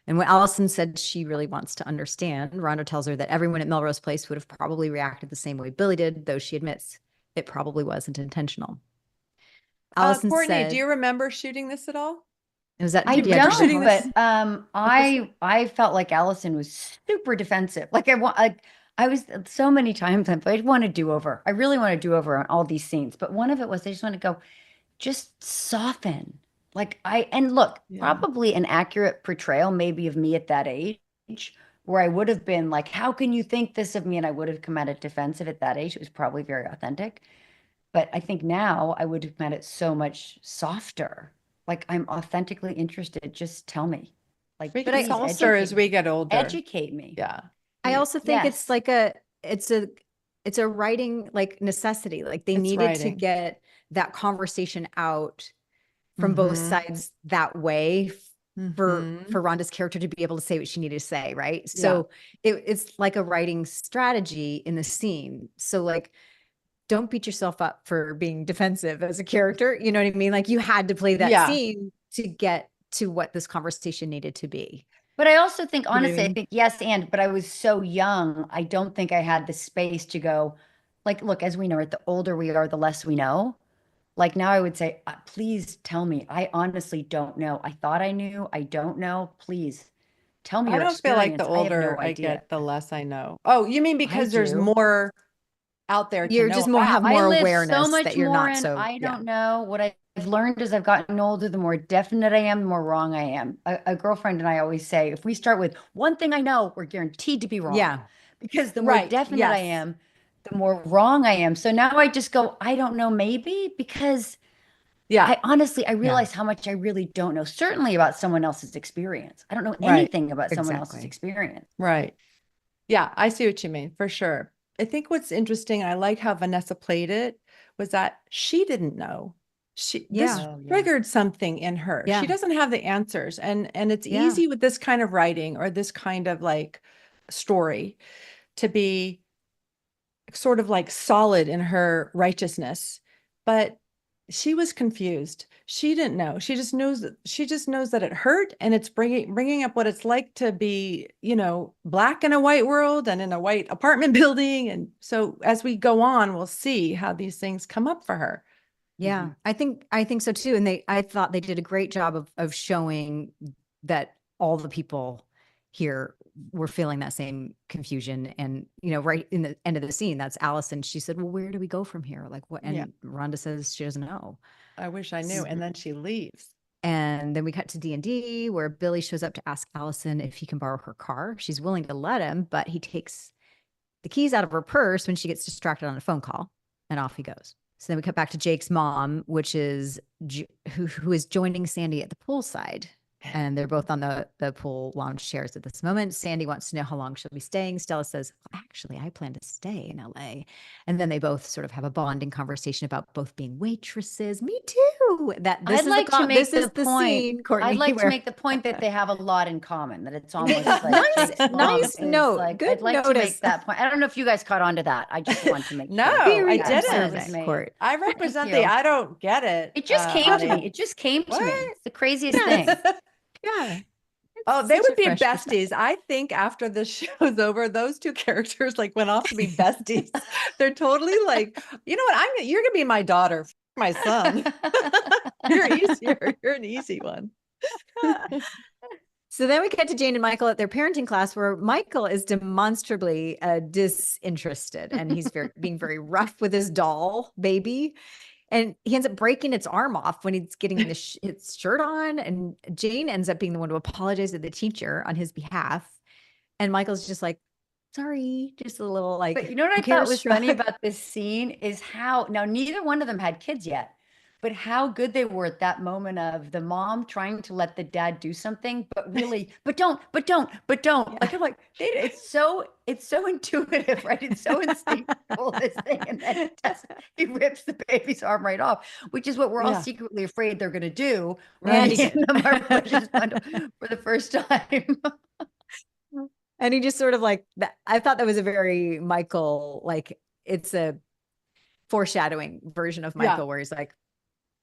And when Allison said she really wants to understand, Rhonda tells her that everyone at Melrose Place would have probably reacted the same way Billy did, though she admits it probably wasn't intentional. Allison Courtney, said, do you remember shooting this at all? Was that I don't, but I felt like Allison was super defensive. Like I was so many times I want to do over. I really want to do over on all these scenes. But one of it was I just want to go, just soften. Probably an accurate portrayal maybe of me at that age, where I would have been like, how can you think this of me? And I would have come at it defensive at that age. It was probably very authentic. But I think now I would have come at it so much softer. Like, I'm authentically interested. Just tell me. Like, but I also, as we get older, educate me. Yeah. I also think it's like it's a writing like necessity. Like they needed to get that conversation out from both sides that way for Rhonda's character to be able to say what she needed to say. Right. So it's like a writing strategy in the scene. So like, don't beat yourself up for being defensive as a character. You know what I mean? Like you had to play that scene to get to what this conversation needed to be. But I also think, honestly, I think yes, but I was so young. I don't think I had the space to go like, look, as we know, the older we are, the less we know. Like now I would say, please tell me. I honestly don't know. I thought I knew. I don't know. Please tell me I your don't feel like the experience. I have older no I idea. get, the less I know. Oh, you mean I because there's do. more out there to You're know just more have about? more I live awareness so much that you're more not in so I don't know. What I've learned as I've gotten older, the more definite I am, the more wrong I am. A girlfriend and I always say, if we start with one thing I know, we're guaranteed to be wrong. Yeah. Because the more Right. definite I Yes. am, the more wrong I am. So now I just go, I don't know, maybe, because Yeah. I honestly, I realize how much I really don't know, certainly about someone else's experience. I don't know Right. anything about someone else's Exactly. experience. Right. Yeah, I see what you mean, for sure. I think what's interesting, I like how Vanessa played it, was that she didn't know. This Oh, yeah. triggered something in her. Yeah. She doesn't have the answers. And it's Yeah. easy with this kind of writing or this kind of like story to be sort of like solid in her righteousness. But she was confused. She didn't know. She just knows that it hurt, and it's bringing up what it's like to be, black in a white world and in a white apartment building. And so as we go on, we'll see how these things come up for her. Yeah, I think so too. And I thought they did a great job of showing that all the people here were feeling that same confusion. And, right in the end of the scene, that's Allison. She said, well, where do we go from here? Like what? And Rhonda says she doesn't know. I wish I knew. And then she leaves. And then we cut to D&D where Billy shows up to ask Allison if he can borrow her car. She's willing to let him, but he takes the keys out of her purse when she gets distracted on a phone call, and off he goes. So then we cut back to Jake's mom, which is who is joining Sandy at the poolside. And they're both on the pool lounge chairs at this moment. Sandy wants to know how long she'll be staying. Stella says, actually, I plan to stay in LA. And then they both sort of have a bonding conversation about both being waitresses. Me too. I'd like to make the point. Scene, Courtney, I'd like to make the point that they have a lot in common. That it's almost like nice note. Like, Good I'd like notice. to make that point. I don't know if you guys caught on to that. I just want to make No, sure. I didn't. Court. I represent the I don't get it. It just came to me. It just came to me. It's the craziest thing. Yeah. Oh, they would be besties. I think after the show's over, those two characters like went off to be besties. They're totally like, you know what? You're gonna be my daughter, my son. You're easier. You're an easy one. So then we get to Jane and Michael at their parenting class, where Michael is demonstrably disinterested, and he's being very rough with his doll baby. And he ends up breaking its arm off when he's getting its shirt on. And Jane ends up being the one to apologize to the teacher on his behalf. And Michael's just like, sorry, just a little like. But you know what I thought was funny about this scene is how, now neither one of them had kids yet, but how good they were at that moment of the mom trying to let the dad do something, but really, but don't. Yeah. Like, I'm like, it's so intuitive, right? It's so instinctual, this thing. And then he rips the baby's arm right off, which is what we're all secretly afraid they're going to do. Right. For the first time. And he just sort of like, I thought that was a very Michael, like it's a foreshadowing version of Michael where he's like,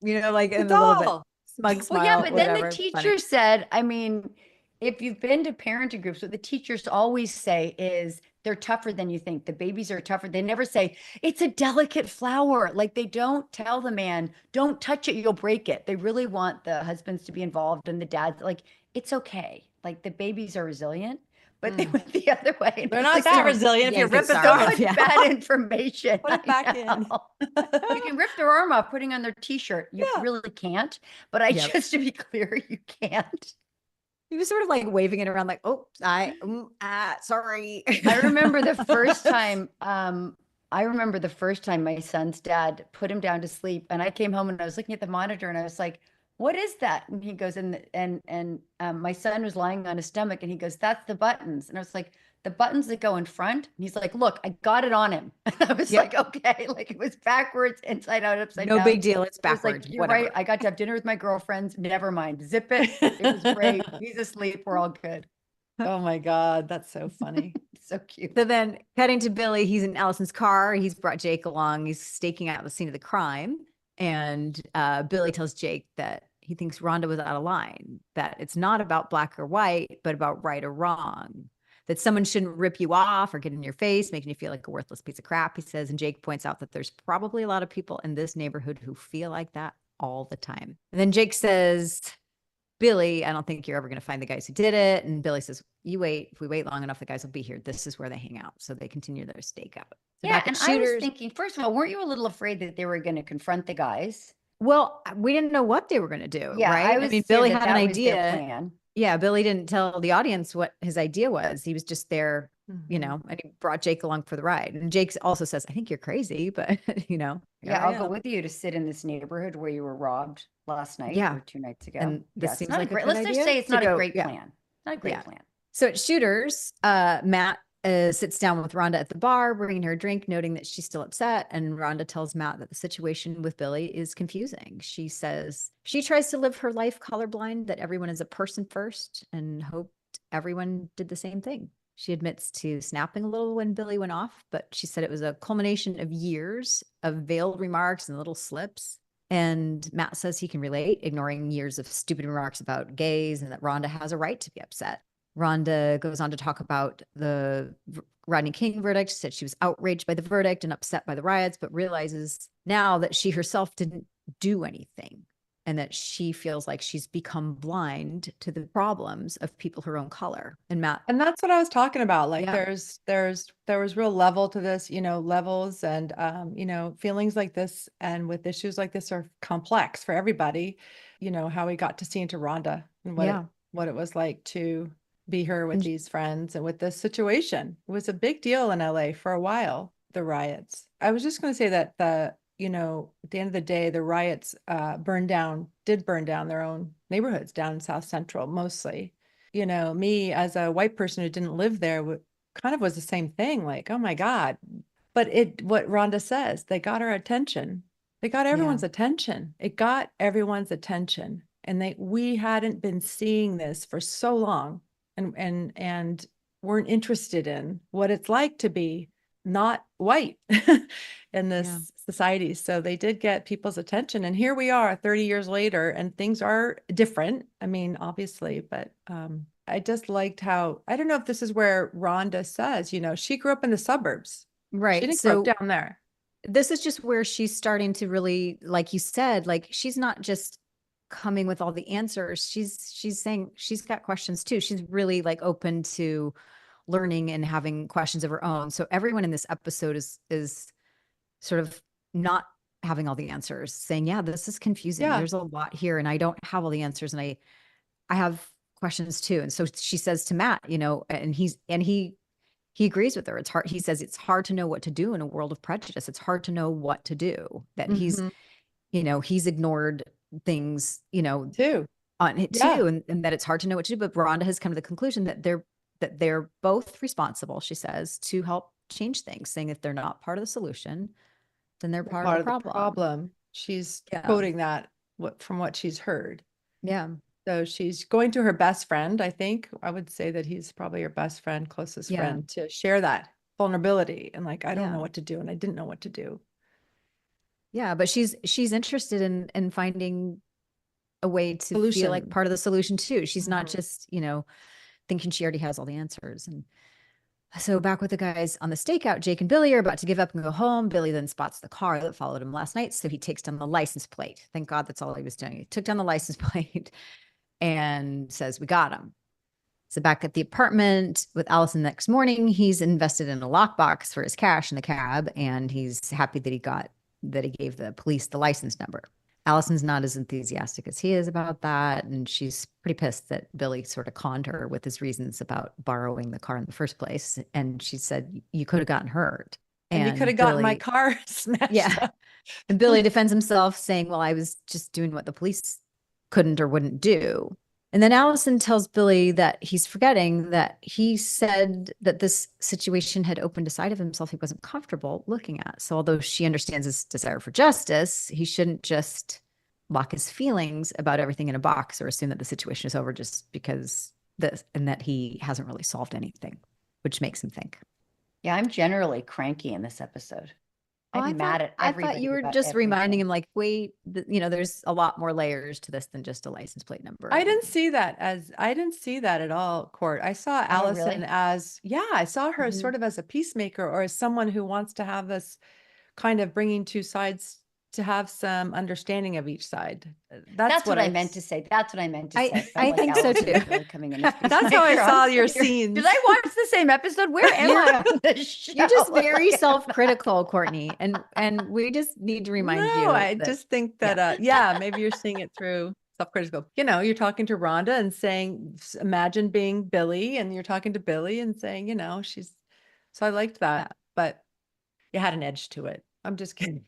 like in a little bit smug smile. Well, yeah, but whatever. then the teacher said, I mean, if you've been to parenting groups, what the teachers always say is they're tougher than you think. The babies are tougher. They never say it's a delicate flower. Like they don't tell the man, don't touch it, you'll break it. They really want the husbands to be involved and the dads, like, it's okay. Like the babies are resilient. But they went the other way. They're not that resilient if you rip it off. Bad information. Put it back in. You can rip their arm off putting on their t-shirt. You really can't. But just to be clear, you can't. He was sort of like waving it around like, oh, sorry. I remember the first time my son's dad put him down to sleep. And I came home and I was looking at the monitor and I was like, what is that? And he goes, and my son was lying on his stomach and he goes, that's the buttons. And I was like, the buttons that go in front? And he's like, look, I got it on him. And I was like, okay, like it was backwards, inside out, upside down. No big deal. It's backwards. Like, you're right. I got to have dinner with my girlfriends. Never mind. Zip it. It was great. He's asleep. We're all good. Oh my God. That's so funny. So cute. So then cutting to Billy, he's in Allison's car. He's brought Jake along. He's staking out the scene of the crime. And Billy tells Jake that he thinks Rhonda was out of line, that it's not about black or white, but about right or wrong. that someone shouldn't rip you off or get in your face, making you feel like a worthless piece of crap, he says. And Jake points out that there's probably a lot of people in this neighborhood who feel like that all the time. And then Jake says, Billy, I don't think you're ever going to find the guys who did it. And Billy says, you wait. If we wait long enough, the guys will be here. This is where they hang out. So they continue their stakeout. Yeah, and I was thinking, first of all, weren't you a little afraid that they were going to confront the guys? Well, we didn't know what they were going to do, Yeah, right? I mean, Billy had an that was their idea. plan. Yeah, Billy didn't tell the audience what his idea was. He was just there, you know, and he brought Jake along for the ride. And Jake also says, I think you're crazy, but, you know. Yeah, I'll go with you to sit in this neighborhood where you were robbed last night or 2 nights ago. And this seems like a great let's idea just say it's to not go- a great yeah. plan. Not a great plan. So at Shooters, Matt sits down with Rhonda at the bar, bringing her a drink, noting that she's still upset. And Rhonda tells Matt that the situation with Billy is confusing. She says she tries to live her life colorblind, that everyone is a person first, and hoped everyone did the same thing. She admits to snapping a little when Billy went off, but she said it was a culmination of years of veiled remarks and little slips. And Matt says he can relate, ignoring years of stupid remarks about gays and that Rhonda has a right to be upset. Rhonda goes on to talk about the Rodney King verdict. She said she was outraged by the verdict and upset by the riots, but realizes now that she herself didn't do anything and that she feels like she's become blind to the problems of people her own color. And Matt. And that's what I was talking about. Like there was real level to this, you know, levels and, you know, feelings like this and with issues like this are complex for everybody. You know, how we got to see into Rhonda and what it was like to be her with these friends and with this situation. It was a big deal in LA for a while, the riots. I was just going to say that you know, at the end of the day, the riots did burn down their own neighborhoods down in South Central, mostly. You know, me as a white person who didn't live there kind of was the same thing. Like, oh my God. But what Rhonda says, they got our attention. They got everyone's attention. It got everyone's attention. And we hadn't been seeing this for so long and weren't interested in what it's like to be not white in this society. So they did get people's attention. And here we are 30 years later and things are different. I mean, obviously, but I just liked how, I don't know if this is where Rhonda says, you know, she grew up in the suburbs. Right. She didn't grow up down there. This is just where she's starting to really, like you said, like she's not just coming with all the answers. She's saying she's got questions too. She's really like open to learning and having questions of her own. So everyone in this episode is sort of not having all the answers, saying, yeah, this is confusing. There's a lot here and I don't have all the answers. And I have questions too. And so she says to Matt, you know, and he agrees with her. It's hard. He says it's hard to know what to do in a world of prejudice. It's hard to know what to do, that he's, you know, he's ignored things, you know, too, and that it's hard to know what to do. But Rhonda has come to the conclusion that they're both responsible, she says, to help change things, saying if they're not part of the solution, then they're part of the problem. She's quoting that from what she's heard. Yeah. So she's going to her best friend. I think I would say that he's probably her best friend, closest friend, to share that vulnerability and like, I don't know what to do. And I didn't know what to do. Yeah. But she's interested in finding a way to feel like part of the solution too. She's not just, you know, thinking she already has all the answers. And so back with the guys on the stakeout, Jake and Billy are about to give up and go home. Billy then spots the car that followed him last night. So he takes down the license plate. Thank God that's all he was doing. He took down the license plate and says, we got him. So back at the apartment with Allison the next morning, he's invested in a lockbox for his cash in the cab. And he's happy that he gave the police the license number. Allison's not as enthusiastic as he is about that. And she's pretty pissed that Billy sort of conned her with his reasons about borrowing the car in the first place. And she said, you could have gotten hurt. And you could have gotten my car smashed up. And Billy defends himself saying, well, I was just doing what the police couldn't or wouldn't do. And then Allison tells Billy that he's forgetting that he said that this situation had opened a side of himself he wasn't comfortable looking at. So although she understands his desire for justice, he shouldn't just lock his feelings about everything in a box or assume that the situation is over just because and that he hasn't really solved anything, which makes him think. Yeah, I'm generally cranky in this episode. I'm mad at I everybody. thought you were about just everything. reminding him, like, wait, there's a lot more layers to this than just a license plate number. I didn't see that at all, Court. I saw Allison really? I saw her sort of as a peacemaker or as someone who wants to have this kind of bringing two sides to have some understanding of each side. That's what I meant to say. That's what I meant to say. I think so too. Really coming in as That's how I peacemaker. saw I'm your sitting here. scenes. Did I watch the same episode? Where am I on this show? You're just very self-critical, Courtney, and we just need to remind you. No, I just think that maybe you're seeing it through self-critical. You're talking to Rhonda and saying, imagine being Billy, and you're talking to Billy and saying, so I liked that, but you had an edge to it. I'm just kidding.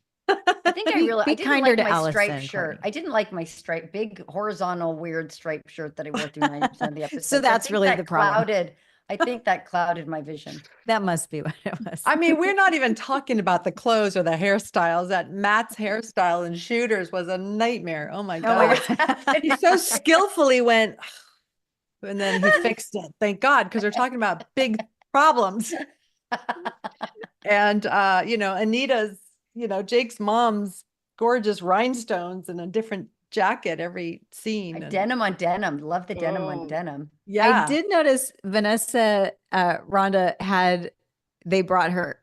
I think I realized I didn't kinder like to my Allison, striped shirt. Courtney. I didn't like my big horizontal weird striped shirt that I wore through 90% of the episode. So that's really the problem. I think that clouded my vision. That must be what it was. I mean, we're not even talking about the clothes or the hairstyles. That Matt's hairstyle in Shooters was a nightmare. Oh my God. He so skillfully went, and then he fixed it. Thank God, because we're talking about big problems. And, Anita's, Jake's mom's gorgeous rhinostones and a different jacket every scene. Denim on denim. Love the denim on denim. Yeah. I did notice Vanessa, Rhonda they brought her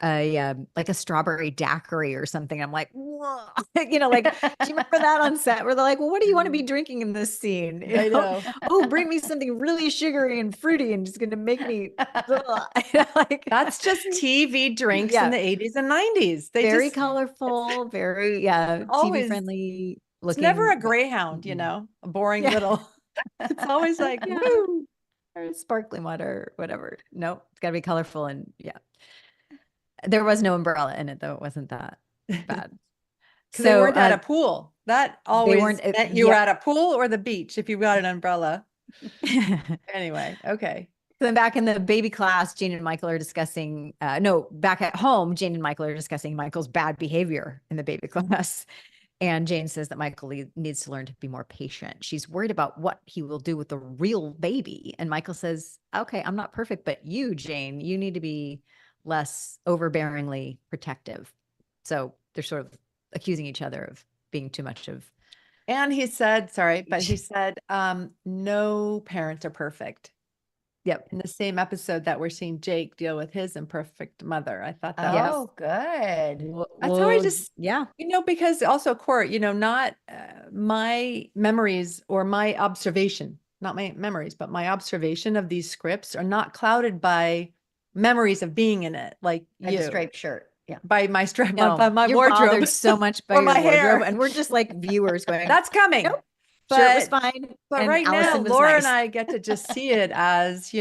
like a strawberry daiquiri or something. I'm like, whoa. Do you remember that on set where they're like, well, what do you want to be drinking in this scene? I know. Oh, bring me something really sugary and fruity and just going to make me That's just TV drinks in the 80s and 90s. They very colorful, very always TV friendly looking. It's never a Greyhound, a boring little. It's always like woo, or sparkling water, whatever. Nope, it's got to be colorful and There was no umbrella in it though. It wasn't that bad. So they weren't at a pool. That always meant you were at a pool or the beach if you got an umbrella. Anyway, okay. So then back in the baby class, Jane and Michael are discussing, back at home, Jane and Michael are discussing Michael's bad behavior in the baby class. And Jane says that Michael needs to learn to be more patient. She's worried about what he will do with the real baby. And Michael says, okay, I'm not perfect, but you, Jane, you need to be less overbearingly protective. So they're sort of accusing each other of being too much of. And he said, no parents are perfect. Yep. In the same episode that we're seeing Jake deal with his imperfect mother. I thought that was good. That's how I just, because also Court, not my memories or my observation, not my memories, but my observation of these scripts are not clouded by memories of being in it. Like the striped shirt. Yeah. By my strap, no, by my wardrobe. So much by or your my wardrobe. hair. And we're just like viewers going, that's coming. Nope. But, sure, it was fine. But and right Allison now, Laura nice. and I get to just see it as,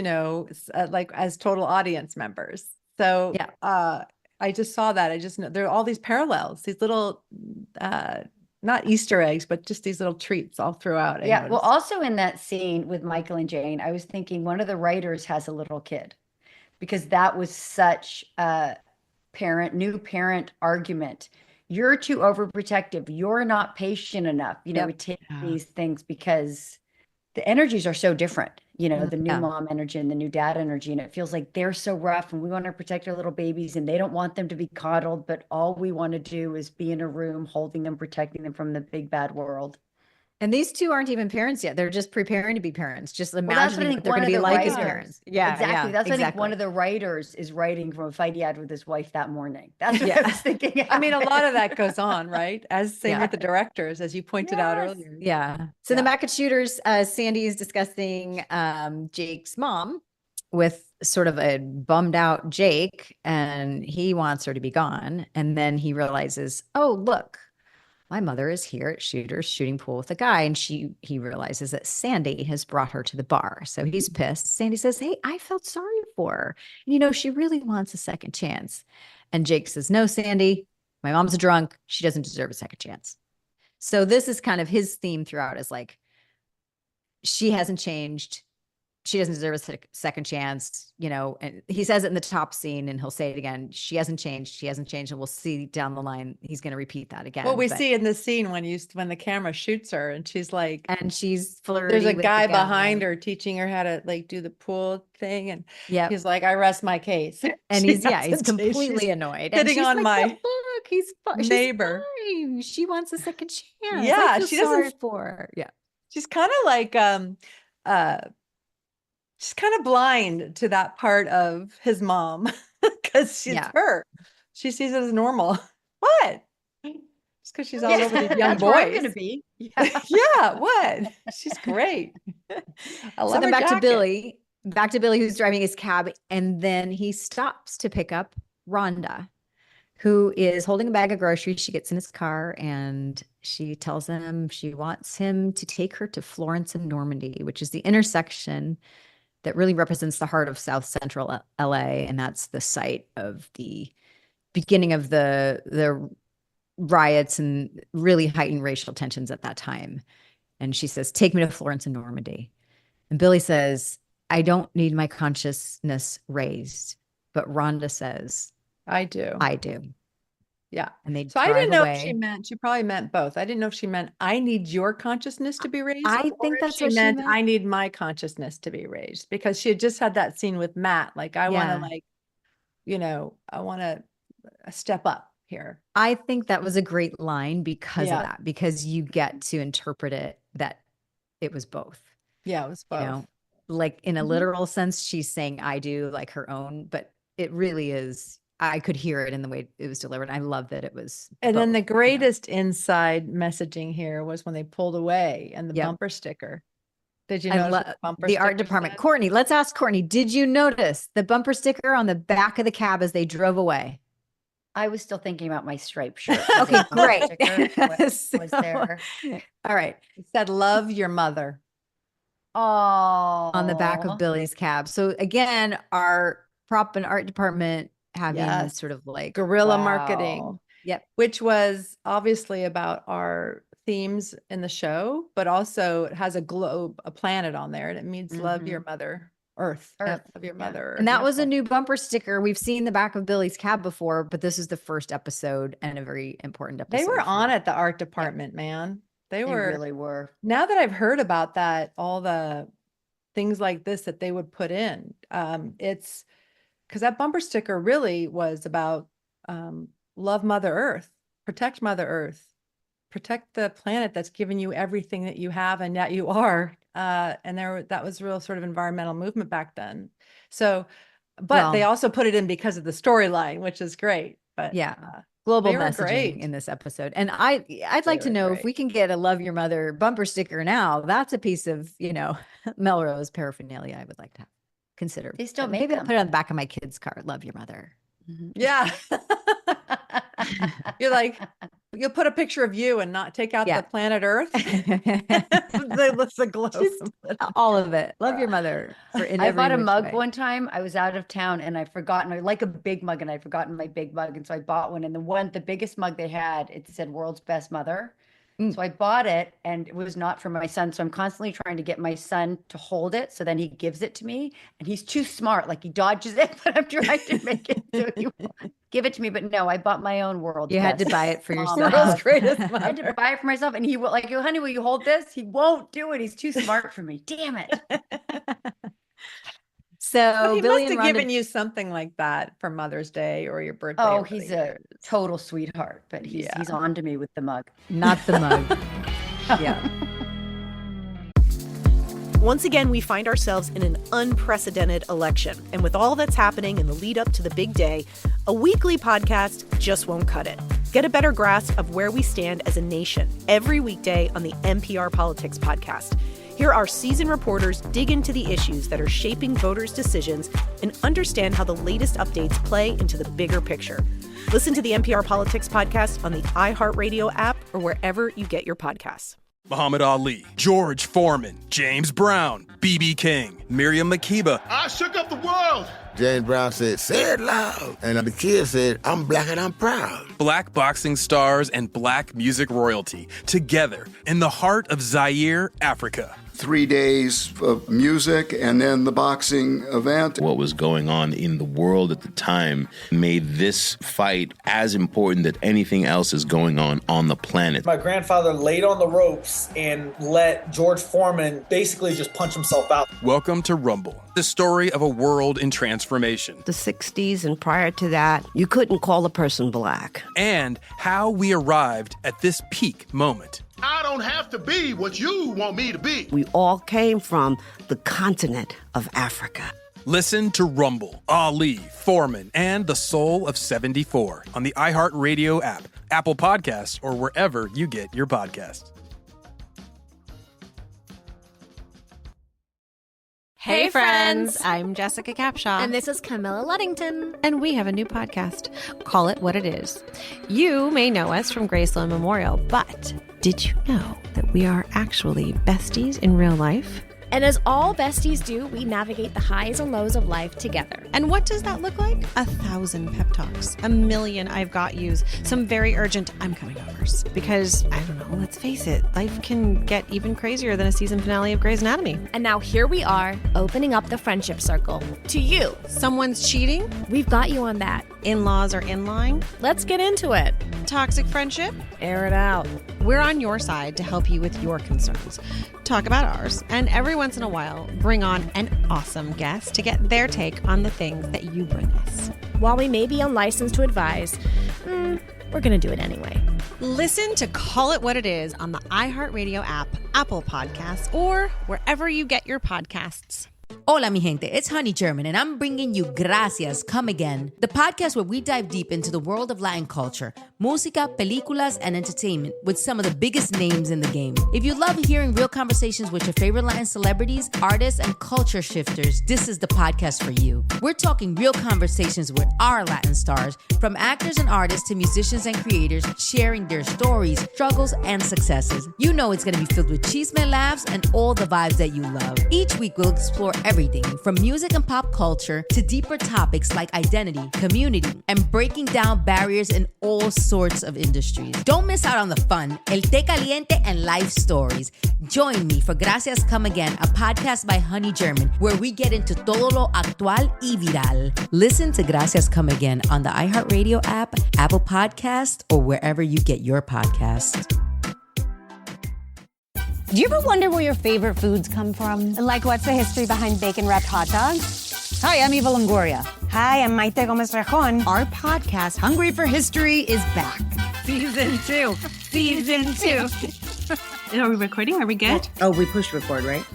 like as total audience members. So I just saw that. I just know there are all these parallels, these little, not Easter eggs, but just these little treats all throughout. Well, also in that scene with Michael and Jane, I was thinking one of the writers has a little kid because that was such a new parent argument. You're too overprotective. You're not patient enough. We take these things because the energies are so different, the new mom energy and the new dad energy. And it feels like they're so rough and we want to protect our little babies and they don't want them to be coddled. But all we want to do is be in a room, holding them, protecting them from the big bad world. And these two aren't even parents yet. They're just preparing to be parents. Just imagining what they're going to be like as parents. Yeah, exactly. That's what I think one of the writers is writing from a fight he had with his wife that morning. That's what I was thinking. I mean, a lot of that goes on, right? Same with the directors, as you pointed out earlier. Yeah. So then back at Shooters, Sandy is discussing Jake's mom with sort of a bummed out Jake, and he wants her to be gone. And then he realizes, oh, look. My mother is here at Shooters shooting pool with a guy. And he realizes that Sandy has brought her to the bar. So he's pissed. Sandy says, hey, I felt sorry for her. And, she really wants a second chance. And Jake says, no, Sandy, my mom's a drunk. She doesn't deserve a second chance. So this is kind of his theme throughout is like, she hasn't changed. she doesn't deserve a second chance, and he says it in the top scene and he'll say it again. She hasn't changed. She hasn't changed. And we'll see down the line, he's going to repeat that again. Well, we see in the scene when the camera shoots her and she's like, and she's flirting. There's a guy behind her teaching her how to like do the pool thing. And he's like, I rest my case. And he's completely annoyed. Hitting on my look, he's neighbor. She's fine. She wants a second chance. Yeah. She doesn't for her. Yeah. She's kind of like, she's kind of blind to that part of his mom because she's her. She sees it as normal. What? Just because she's all over these young boys. That's going to be. Yeah. What? She's great. I love so then her back jacket. to Billy, who's driving his cab, and then he stops to pick up Rhonda, who is holding a bag of groceries. She gets in his car and she tells him she wants him to take her to Florence and Normandy, which is the intersection that really represents the heart of South Central LA. And that's the site of the beginning of the riots and really heightened racial tensions at that time. And she says, take me to Florence and Normandy. And Billy says, I don't need my consciousness raised. But Rhonda says, I do. Yeah. And so I didn't know if she probably meant both. I didn't know if she meant, I need your consciousness to be raised. I think that's what she meant. I need my consciousness to be raised, because she had just had that scene with Matt. Like, I want to I want to step up here. I think that was a great line because of that, because you get to interpret it that it was both. Yeah, it was both. Like in a literal sense, she's saying I do, like her own, but it really is. I could hear it in the way it was delivered. I love that it was. And then the greatest inside messaging here was when they pulled away and the bumper sticker. Did you notice the art department? Courtney, let's ask Courtney. Did you notice the bumper sticker on the back of the cab as they drove away? I was still thinking about my striped shirt. Okay, great. Was there? All right. It said, love your mother. Oh, on the back of Billy's cab. So again, our prop and art department having this sort of like guerrilla marketing. Yep. Which was obviously about our themes in the show, but also it has a globe, a planet on there, and it means love your mother, Earth. Love your mother. And that was a new bumper sticker. We've seen the back of Billy's cab before, but this is the first episode and a very important episode. They were on at the art department, man. They really were. Now that I've heard about that, all the things like this that they would put in, it's because that bumper sticker really was about love Mother Earth, protect Mother Earth, protect the planet that's given you everything that you have and that you are. And that was real sort of environmental movement back then. So, but they also put it in because of the storyline, which is great. But global messaging in this episode. And I'd like to know if we can get a love your mother bumper sticker now. That's a piece of, Melrose paraphernalia I would like to consider. They still make maybe them. I'll put it on the back of my kid's car. Love your mother. Mm-hmm. Yeah. You're like, you'll put a picture of you and not take out the planet Earth. the globe. All of it. Love your mother. I bought a mug one time. I was out of town and I'd forgotten, I like a big mug and I'd forgotten my big mug. And so I bought one, and the biggest mug they had, it said world's best mother. So I bought it, and it was not for my son. So I'm constantly trying to get my son to hold it. So then he gives it to me, and he's too smart. Like he dodges it, but I'm trying to make it so he won't give it to me. But no, I bought my own world's You best had to buy it for yourself. World's greatest mother. I had to buy it for myself. And he will like, honey, will you hold this? He won't do it. He's too smart for me. Damn it. So he Billy must and have Rhonda, given you something like that for Mother's Day or your birthday. Oh, he's a total sweetheart, but he's on to me with the mug. Not the mug. Yeah. Once again, we find ourselves in an unprecedented election. And with all that's happening in the lead up to the big day, a weekly podcast just won't cut it. Get a better grasp of where we stand as a nation every weekday on the NPR Politics Podcast. Here, our seasoned reporters dig into the issues that are shaping voters' decisions and understand how the latest updates play into the bigger picture. Listen to the NPR Politics Podcast on the iHeartRadio app or wherever you get your podcasts. Muhammad Ali, George Foreman, James Brown, B.B. King, Miriam Makeba. I shook up the world. James Brown said, say it loud. And the kid said, I'm black and I'm proud. Black boxing stars and black music royalty together in the heart of Zaire, Africa. 3 days of music and then the boxing event. What was going on in the world at the time made this fight as important that anything else is going on the planet. My grandfather laid on the ropes and let George Foreman basically just punch himself out. Welcome to Rumble, the story of a world in transformation. The 60s and prior to that, you couldn't call a person black. And how we arrived at this peak moment. I don't have to be what you want me to be. We all came from the continent of Africa. Listen to Rumble, Ali, Foreman, and the Soul of 74 on the iHeart Radio app, Apple Podcasts, or wherever you get your podcasts. Hey friends, I'm Jessica Capshaw. And this is Camilla Luddington. And we have a new podcast, Call It What It Is. You may know us from Graceland Memorial, but did you know that we are actually besties in real life? And as all besties do, we navigate the highs and lows of life together. And what does that look like? 1,000 pep talks, 1,000,000 I've got yous, some very urgent I'm coming overs. Because, I don't know, let's face it, life can get even crazier than a season finale of Grey's Anatomy. And now here we are, opening up the friendship circle. To you. Someone's cheating? We've got you on that. In-laws are in line? Let's get into it. Toxic friendship? Air it out. We're on your side to help you with your concerns. Talk about ours, and every once in a while, bring on an awesome guest to get their take on the things that you bring us. While we may be unlicensed to advise, we're going to do it anyway. Listen to Call It What It Is on the iHeartRadio app, Apple Podcasts, or wherever you get your podcasts. Hola, mi gente. It's Honey German, and I'm bringing you Gracias, Come Again, the podcast where we dive deep into the world of Latin culture, música, películas, and entertainment with some of the biggest names in the game. If you love hearing real conversations with your favorite Latin celebrities, artists, and culture shifters, this is the podcast for you. We're talking real conversations with our Latin stars, from actors and artists to musicians and creators, sharing their stories, struggles, and successes. You know it's going to be filled with chisme, laughs, and all the vibes that you love. Each week, we'll explore everything from music and pop culture to deeper topics like identity, community, and breaking down barriers in all sorts of industries. Don't miss out on the fun, el té caliente, and life stories. Join me for Gracias Come Again, a podcast by Honey German, where we get into todo lo actual y viral. Listen to Gracias Come Again on the iHeartRadio app, Apple Podcasts, or wherever you get your podcasts. Do you ever wonder where your favorite foods come from? Like, what's the history behind bacon-wrapped hot dogs? Hi, I'm Eva Longoria. Hi, I'm Maite Gomez-Rejon. Our podcast, Hungry for History, is back. Season 2. Season 2. Are we recording? Are we good? Oh, we pushed record, right?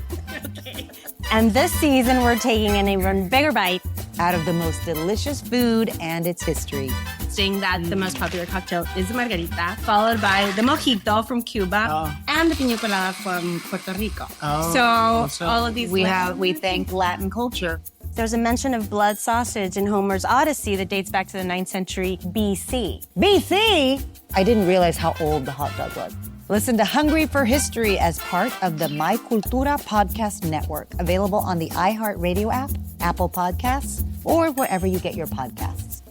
Okay. And this season, we're taking an even bigger bite out of the most delicious food and its history. Saying that the most popular cocktail is the margarita, followed by the mojito from Cuba and the piña colada from Puerto Rico. So all of these we thank Latin culture. There's a mention of blood sausage in Homer's Odyssey that dates back to the 9th century BC. BC? I didn't realize how old the hot dog was. Listen to Hungry for History as part of the My Cultura podcast network, available on the iHeartRadio app, Apple Podcasts, or wherever you get your podcasts.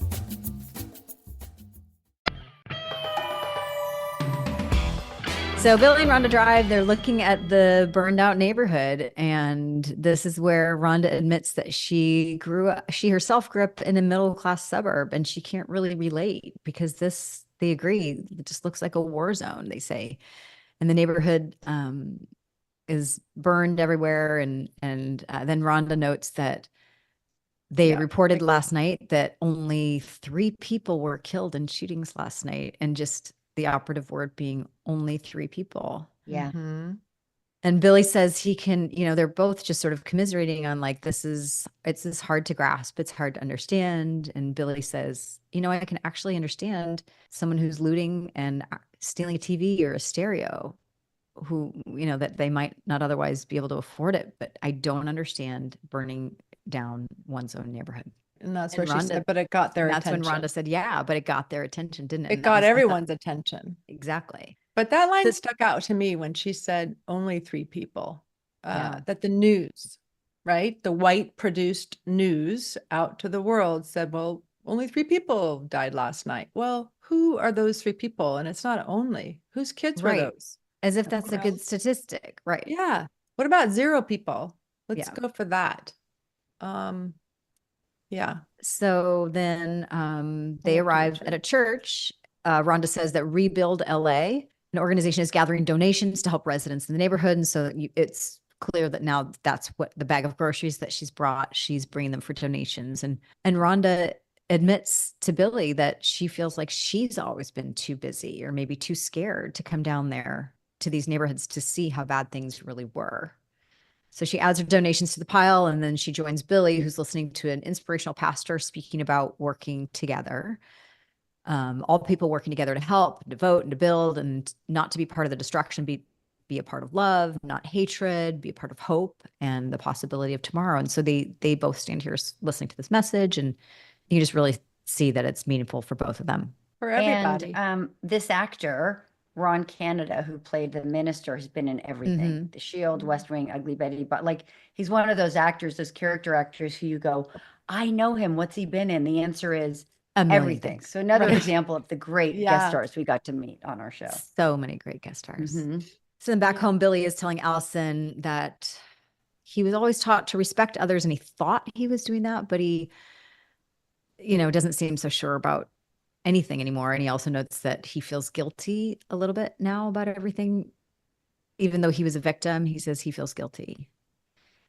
So Billy and Rhonda drive, they're looking at the burned out neighborhood. And this is where Rhonda admits that she herself grew up in a middle-class suburb, and she can't really relate because they agree, it just looks like a war zone, they say. And the neighborhood is burned everywhere. And then Rhonda notes that they reported last night that only 3 people were killed in shootings last night, and just the operative word being only 3 people. Yeah. Mm-hmm. And Billy says he can, they're both just sort of commiserating on like, it's hard to grasp. It's hard to understand. And Billy says, I can actually understand someone who's looting and stealing a TV or a stereo who, that they might not otherwise be able to afford it. But I don't understand burning down one's own neighborhood. And that's what she said, but it got their attention. That's when Rhonda said, yeah, but it got their attention, didn't it? It got everyone's attention. Exactly. But that line stuck out to me when she said only 3 people, that the news, right? The white produced news out to the world said, well, only 3 people died last night. Well, who are those 3 people? And it's not only. Whose kids were those? As if that's a good statistic, right? Yeah. What about Zero People? Let's Yeah. go for that. Yeah. So then they arrive at a church. Rhonda says that Rebuild LA, an organization, is gathering donations to help residents in the neighborhood. And so it's clear that now that's what the bag of groceries that she's brought, she's bringing them for donations. And Rhonda admits to Billy that she feels like she's always been too busy or maybe too scared to come down there to these neighborhoods to see how bad things really were. So she adds her donations to the pile, and then she joins Billy, who's listening to an inspirational pastor speaking about working together. All people working together to help, to vote, and to build, and not to be part of the destruction, be a part of love, not hatred, be a part of hope and the possibility of tomorrow. And so they both stand here listening to this message, and you just really see that it's meaningful for both of them. For everybody. And this actor, Ron Canada, who played the minister, has been in everything. The Shield, West Wing, Ugly Betty. But like, he's one of those actors, those character actors who you go, I know him. What's he been in? The answer is everything. Things. So another example of the great guest stars we got to meet on our show. So many great guest stars. So then back home, Billy is telling Allison that he was always taught to respect others, and he thought he was doing that, but he, doesn't seem so sure about anything anymore. And he also notes that he feels guilty a little bit now about everything. Even though he was a victim, he says he feels guilty.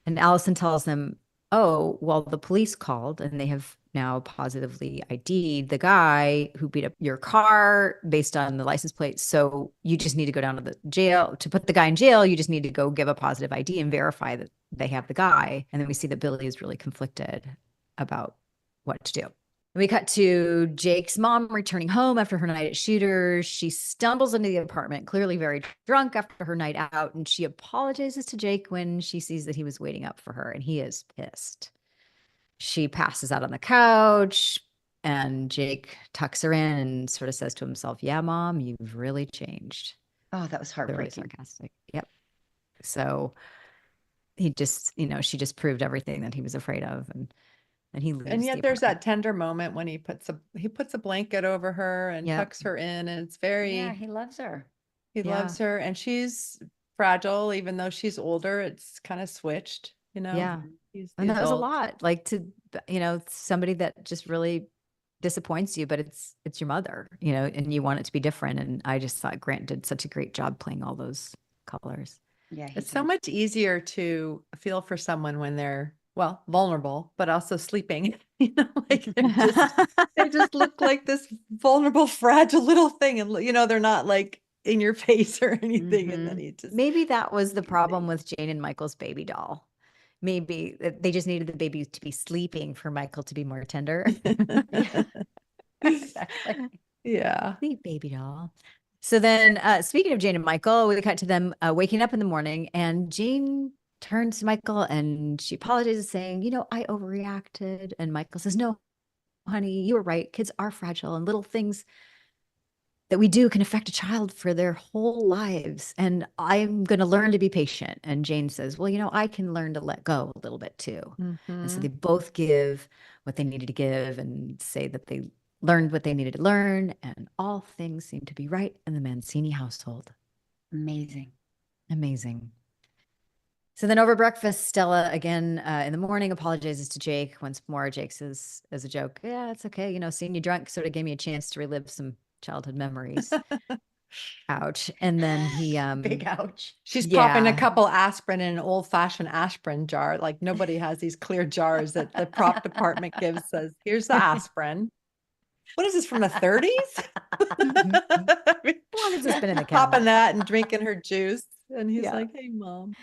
And Allison tells them, oh, well, the police called and they have now positively ID'd the guy who beat up your car based on the license plate. So you just need to go down to the jail. To put the guy in jail, you just need to go give a positive ID and verify that they have the guy. And then we see that Billy is really conflicted about what to do. We cut to Jake's mom returning home after her night at Shooters. She stumbles into the apartment, clearly very drunk after her night out, and she apologizes to Jake when she sees that he was waiting up for her, and he is pissed. She passes out on the couch, and Jake tucks her in and sort of says to himself, yeah, Mom, you've really changed. Oh, that was heartbreaking. Very sarcastic. Yep. So he just, she just proved everything that he was afraid of, and he leaves. And yet there's that tender moment when he puts a blanket over her and tucks her in, and it's very he loves her. He loves her, and she's fragile, even though she's older. It's kind of switched, Yeah. And that was a lot, like to, somebody that just really disappoints you, but it's your mother, and you want it to be different. And I just thought Grant did such a great job playing all those colors. Yeah. It's so much easier to feel for someone when they're, well, vulnerable, but also sleeping, like they just look like this vulnerable, fragile little thing. And, they're not like in your face or anything. And then maybe that was the problem with Jane and Michael's baby doll. Maybe they just needed the baby to be sleeping for Michael to be more tender. Exactly. Yeah. Sweet baby doll. So then speaking of Jane and Michael, we cut to them waking up in the morning, and Jane turns to Michael and she apologizes, saying, I overreacted. And Michael says, no, honey, you were right. Kids are fragile, and little things that we do can affect a child for their whole lives. And I'm going to learn to be patient. And Jane says, well, I can learn to let go a little bit too. And so they both give what they needed to give and say that they learned what they needed to learn. And all things seem to be right in the Mancini household. Amazing. Amazing. So then over breakfast, Stella again in the morning apologizes to Jake once more. Jake says as a joke, yeah, it's okay. Seeing you drunk sort of gave me a chance to relive some childhood memories. Ouch. And then he big ouch. She's popping a couple aspirin in an old-fashioned aspirin jar. Like nobody has these clear jars that the prop department gives, says, here's the aspirin. What is this, from the 30s? How long has this been in the cabinet? Popping that and drinking her juice. And he's like, hey, Mom.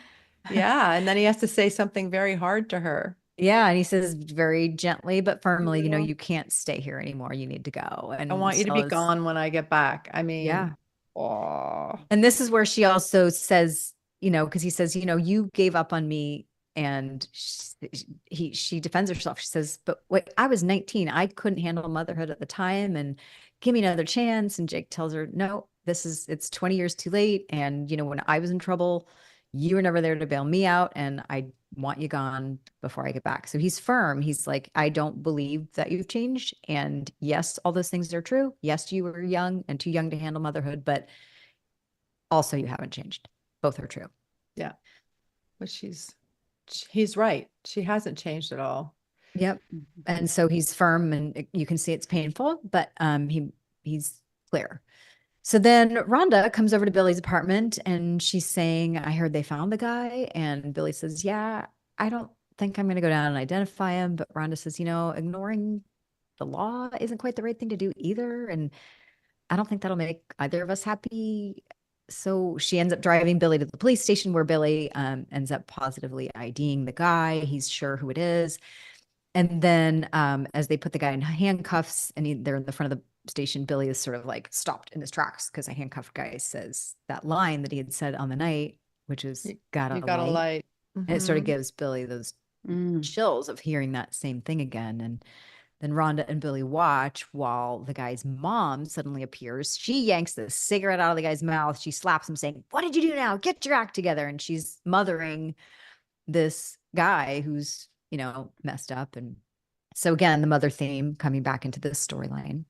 Yeah. And then he has to say something very hard to her. Yeah. And he says very gently but firmly, you can't stay here anymore. You need to go. And I want you to be gone when I get back. I mean, yeah. Oh. And this is where she also says, because he says, you gave up on me. And she defends herself. She says, but wait, I was 19. I couldn't handle motherhood at the time, and give me another chance. And Jake tells her, no, it's 20 years too late. And, when I was in trouble, you were never there to bail me out. And I want you gone before I get back. So he's firm. He's like, I don't believe that you've changed. And yes, all those things are true. Yes, you were young and too young to handle motherhood, but also you haven't changed. Both are true. Yeah. But he's right. She hasn't changed at all. Yep. And so he's firm, and you can see it's painful, but he's clear. So then Rhonda comes over to Billy's apartment and she's saying, I heard they found the guy. And Billy says, yeah, I don't think I'm going to go down and identify him. But Rhonda says, ignoring the law isn't quite the right thing to do either. And I don't think that'll make either of us happy. So she ends up driving Billy to the police station, where Billy ends up positively IDing the guy. He's sure who it is. And then as they put the guy in handcuffs and they're in the front of the station, Billy is sort of like stopped in his tracks because a handcuffed guy says that line that he had said on the night, which is got a light. Mm-hmm. And it sort of gives Billy those chills of hearing that same thing again. And then Rhonda and Billy watch while the guy's mom suddenly appears. She yanks the cigarette out of the guy's mouth. She slaps him saying, what did you do now? Get your act together. And she's mothering this guy who's, messed up. And so again, the mother theme coming back into this storyline.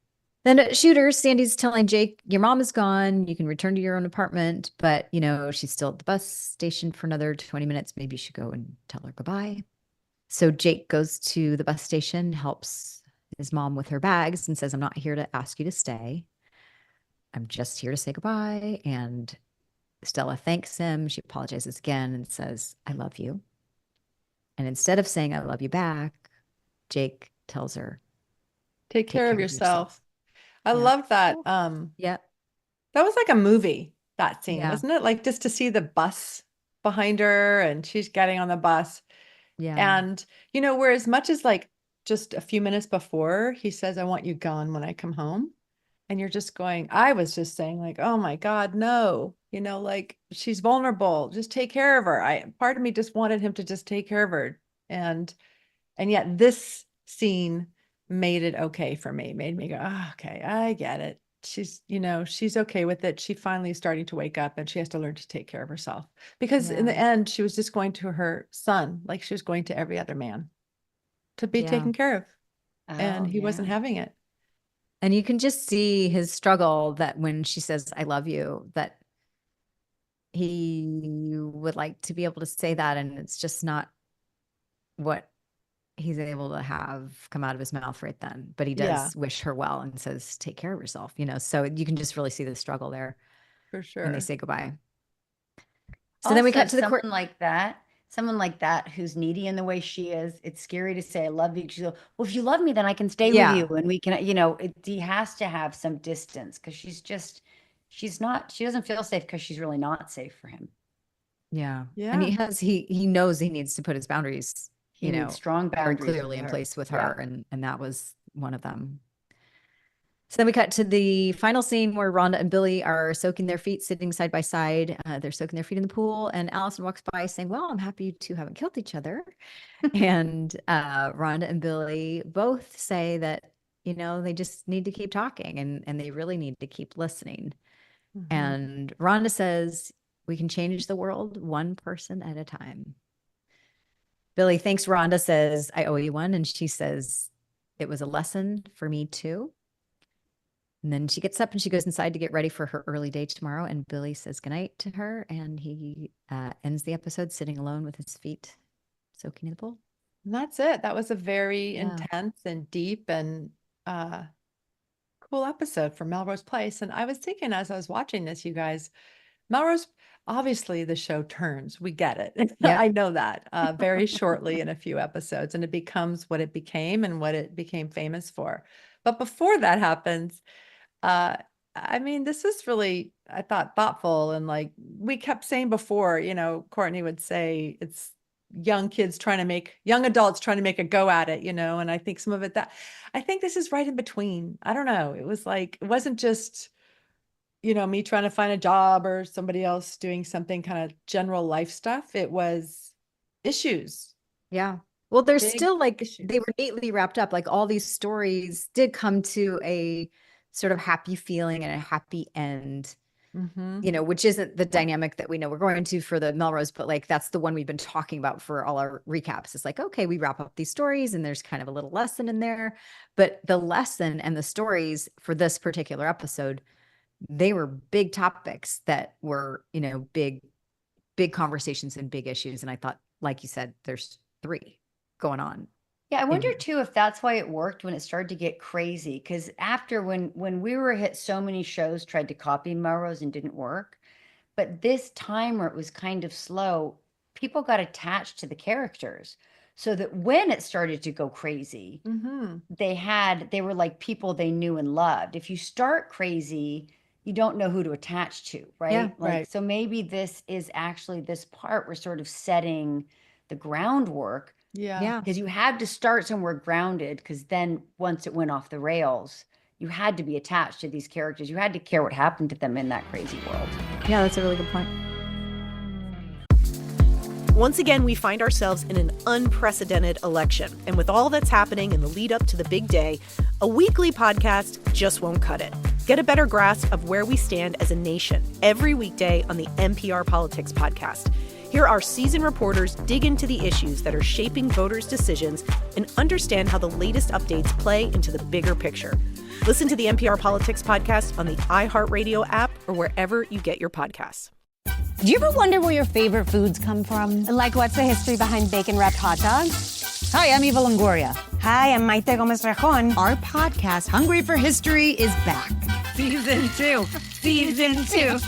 Then at Shooters, Sandy's telling Jake, your mom is gone. You can return to your own apartment. But, she's still at the bus station for another 20 minutes. Maybe you should go and tell her goodbye. So Jake goes to the bus station, helps his mom with her bags and says, I'm not here to ask you to stay. I'm just here to say goodbye. And Stella thanks him. She apologizes again and says, I love you. And instead of saying, I love you back, Jake tells her, take care of yourself. I love that. Yeah. That was like a movie, that scene, wasn't it? Like just to see the bus behind her and she's getting on the bus. Yeah. And, whereas much as like just a few minutes before he says, I want you gone when I come home. And you're just going, I was just saying like, oh my God, no, like she's vulnerable. Just take care of her. Part of me just wanted him to just take care of her. And yet this scene made it okay for me, made me go, oh, okay, I get it. She's, she's okay with it. She finally is starting to wake up and she has to learn to take care of herself, because in the end, she was just going to her son, like she was going to every other man to be taken care of. And he wasn't having it. And you can just see his struggle that when she says, I love you, that he would like to be able to say that. And it's just not what he's able to have come out of his mouth right then. But he does wish her well and says, take care of yourself, so you can just really see the struggle there. For sure. When they say goodbye. So Also, then we cut to the court. Someone like that who's needy in the way she is, it's scary to say I love you. She'll go, well, if you love me, then I can stay with you and we can, he has to have some distance because she doesn't feel safe because she's really not safe for him. Yeah. And he knows he needs to put his boundaries, he needs strong boundaries clearly in place with her. And that was one of them. So then we cut to the final scene where Rhonda and Billy are soaking their feet, sitting side by side. They're soaking their feet in the pool. And Allison walks by saying, well, I'm happy you two haven't killed each other. And Rhonda and Billy both say that, they just need to keep talking and they really need to keep listening. Mm-hmm. And Rhonda says, we can change the world one person at a time. Billy thanks Rhonda, says, I owe you one. And she says, it was a lesson for me too. And then she gets up and she goes inside to get ready for her early day tomorrow. And Billy says goodnight to her. And he ends the episode sitting alone with his feet soaking in the pool. And that's it. That was a very intense and deep and cool episode for Melrose Place. And I was thinking as I was watching this, you guys, Melrose, obviously the show turns. We get it. I know that very shortly in a few episodes. And it becomes what it became and what it became famous for. But before that happens, this is really, I thought, thoughtful. And like we kept saying before, Courtney would say it's young adults trying to make a go at it, and I think some of it I think this is right in between. I don't know. It was like, it wasn't just, me trying to find a job or somebody else doing something kind of general life stuff. It was issues. Yeah. Well, there's still like issues. They were neatly wrapped up. Like all these stories did come to a sort of happy feeling and a happy end, which isn't the dynamic that we know we're going to for the Melrose, but like that's the one we've been talking about for all our recaps. It's like, okay, we wrap up these stories and there's kind of a little lesson in there, but the lesson and the stories for this particular episode, they were big topics that were, big big conversations and big issues. And I thought, like you said, there's 3 going on. Yeah, I wonder too if that's why it worked when it started to get crazy. Because after when we were hit, so many shows tried to copy Melrose and didn't work. But this time where it was kind of slow, people got attached to the characters. So that when it started to go crazy, they were like people they knew and loved. If you start crazy, you don't know who to attach to, right? Yeah, right. So maybe this is actually this part we're sort of setting the groundwork. Yeah. Because you had to start somewhere grounded, because then once it went off the rails, you had to be attached to these characters. You had to care what happened to them in that crazy world. Yeah, that's a really good point. Once again, we find ourselves in an unprecedented election. And with all that's happening in the lead up to the big day, a weekly podcast just won't cut it. Get a better grasp of where we stand as a nation every weekday on the NPR Politics Podcast. Here, our seasoned reporters dig into the issues that are shaping voters' decisions and understand how the latest updates play into the bigger picture. Listen to the NPR Politics Podcast on the iHeartRadio app or wherever you get your podcasts. Do you ever wonder where your favorite foods come from? Like, what's the history behind bacon-wrapped hot dogs? Hi, I'm Eva Longoria. Hi, I'm Maite Gomez-Rejon. Our podcast, Hungry for History, is back. Season 2. Season 2.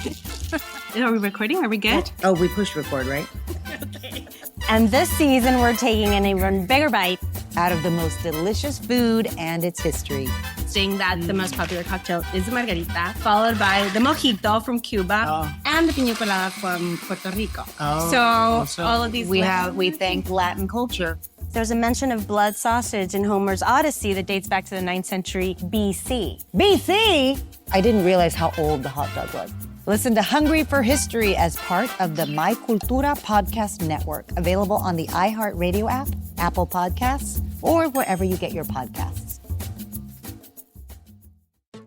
Are we recording? Are we good? Oh, we pushed record, right? Okay. And this season, we're taking an even bigger bite out of the most delicious food and its history. Saying that the most popular cocktail is the margarita, followed by the mojito from Cuba and the piña colada from Puerto Rico. So all of these we thank Latin culture. There's a mention of blood sausage in Homer's Odyssey that dates back to the 9th century BC. BC? I didn't realize how old the hot dog was. Listen to Hungry for History as part of the My Cultura Podcast Network, available on the iHeartRadio app, Apple Podcasts, or wherever you get your podcasts.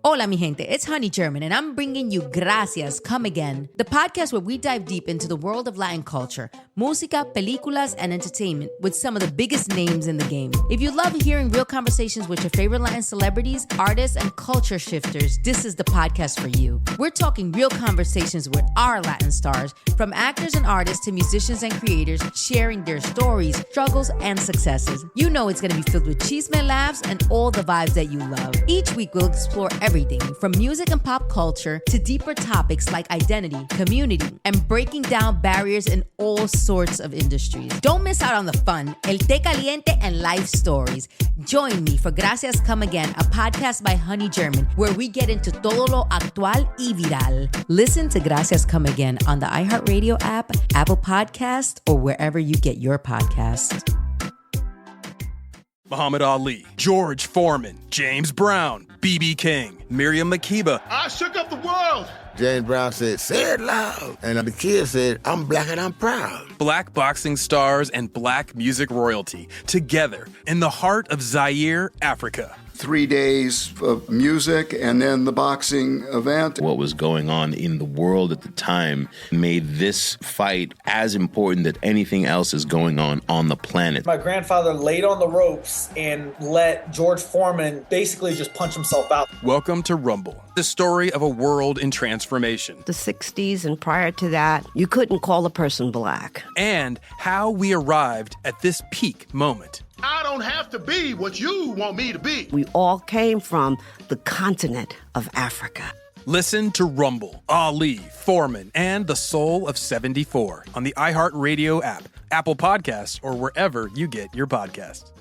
Hola, mi gente. It's Honey German, and I'm bringing you Gracias, Come Again, the podcast where we dive deep into the world of Latin culture, música, películas, and entertainment with some of the biggest names in the game. If you love hearing real conversations with your favorite Latin celebrities, artists, and culture shifters, this is the podcast for you. We're talking real conversations with our Latin stars, from actors and artists to musicians and creators, sharing their stories, struggles, and successes. You know it's going to be filled with chisme, laughs, and all the vibes that you love. Each week, we'll explore everything from music and pop culture to deeper topics like identity, community, and breaking down barriers in all sorts of industries. Don't miss out on the fun, el té caliente, and life stories. Join me for Gracias Come Again, a podcast by Honey German, where we get into todo lo actual y viral. Listen to Gracias Come Again on the iHeartRadio app, Apple Podcast, or wherever you get your podcasts. Muhammad Ali, George Foreman, James Brown, B.B. King, Miriam Makeba. I shook up the world. James Brown said, "Say it loud." And the kid said, "I'm black and I'm proud." Black boxing stars and black music royalty together in the heart of Zaire, Africa. 3 days of music and then the boxing event. What was going on in the world at the time made this fight as important that anything else is going on the planet. My grandfather laid on the ropes and let George Foreman basically just punch himself out. Welcome to Rumble, the story of a world in transformation. The 60s and prior to that, you couldn't call a person black. And how we arrived at this peak moment. I don't have to be what you want me to be. We all came from the continent of Africa. Listen to Rumble, Ali, Foreman, and the Soul of 74 on the iHeartRadio app, Apple Podcasts, or wherever you get your podcasts.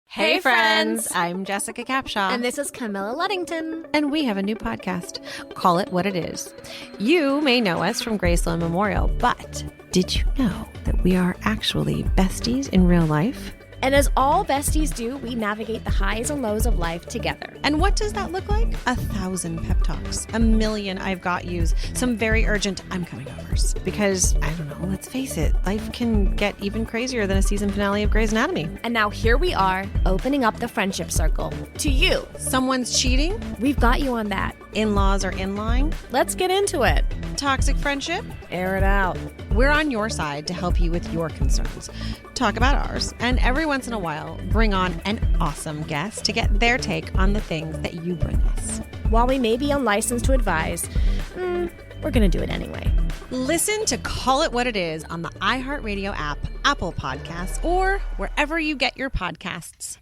Hey friends, I'm Jessica Capshaw. And this is Camilla Luddington. And we have a new podcast. Call it what it is. You may know us from Graceland Memorial, but did you know that we are actually besties in real life? And as all besties do, we navigate the highs and lows of life together. And what does that look like? 1,000 pep talks, 1,000,000 I've got yous, some very urgent I'm coming overs. Because, I don't know, let's face it, life can get even crazier than a season finale of Grey's Anatomy. And now here we are, opening up the friendship circle to you. Someone's cheating? We've got you on that. In-laws are in line? Let's get into it. Toxic friendship? Air it out. We're on your side to help you with your concerns. Talk about ours, and every once in a while, bring on an awesome guest to get their take on the things that you bring us. While we may be unlicensed to advise, we're going to do it anyway. Listen to Call It What It Is on the iHeartRadio app, Apple Podcasts, or wherever you get your podcasts.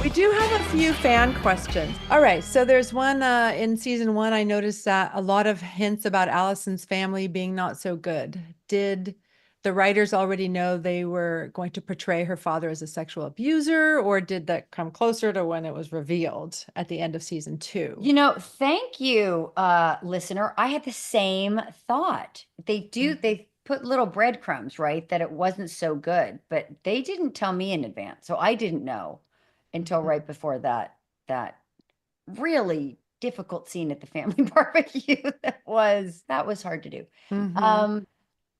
We do have a few fan questions. All right. So there's one in season 1. I noticed that a lot of hints about Allison's family being not so good. Did the writers already know they were going to portray her father as a sexual abuser, or did that come closer to when it was revealed at the end of season 2? You know, thank you, listener. I had the same thought. They put little breadcrumbs, right? That it wasn't so good, but they didn't tell me in advance. So I didn't know until right before that really difficult scene at the family barbecue. That was hard to do.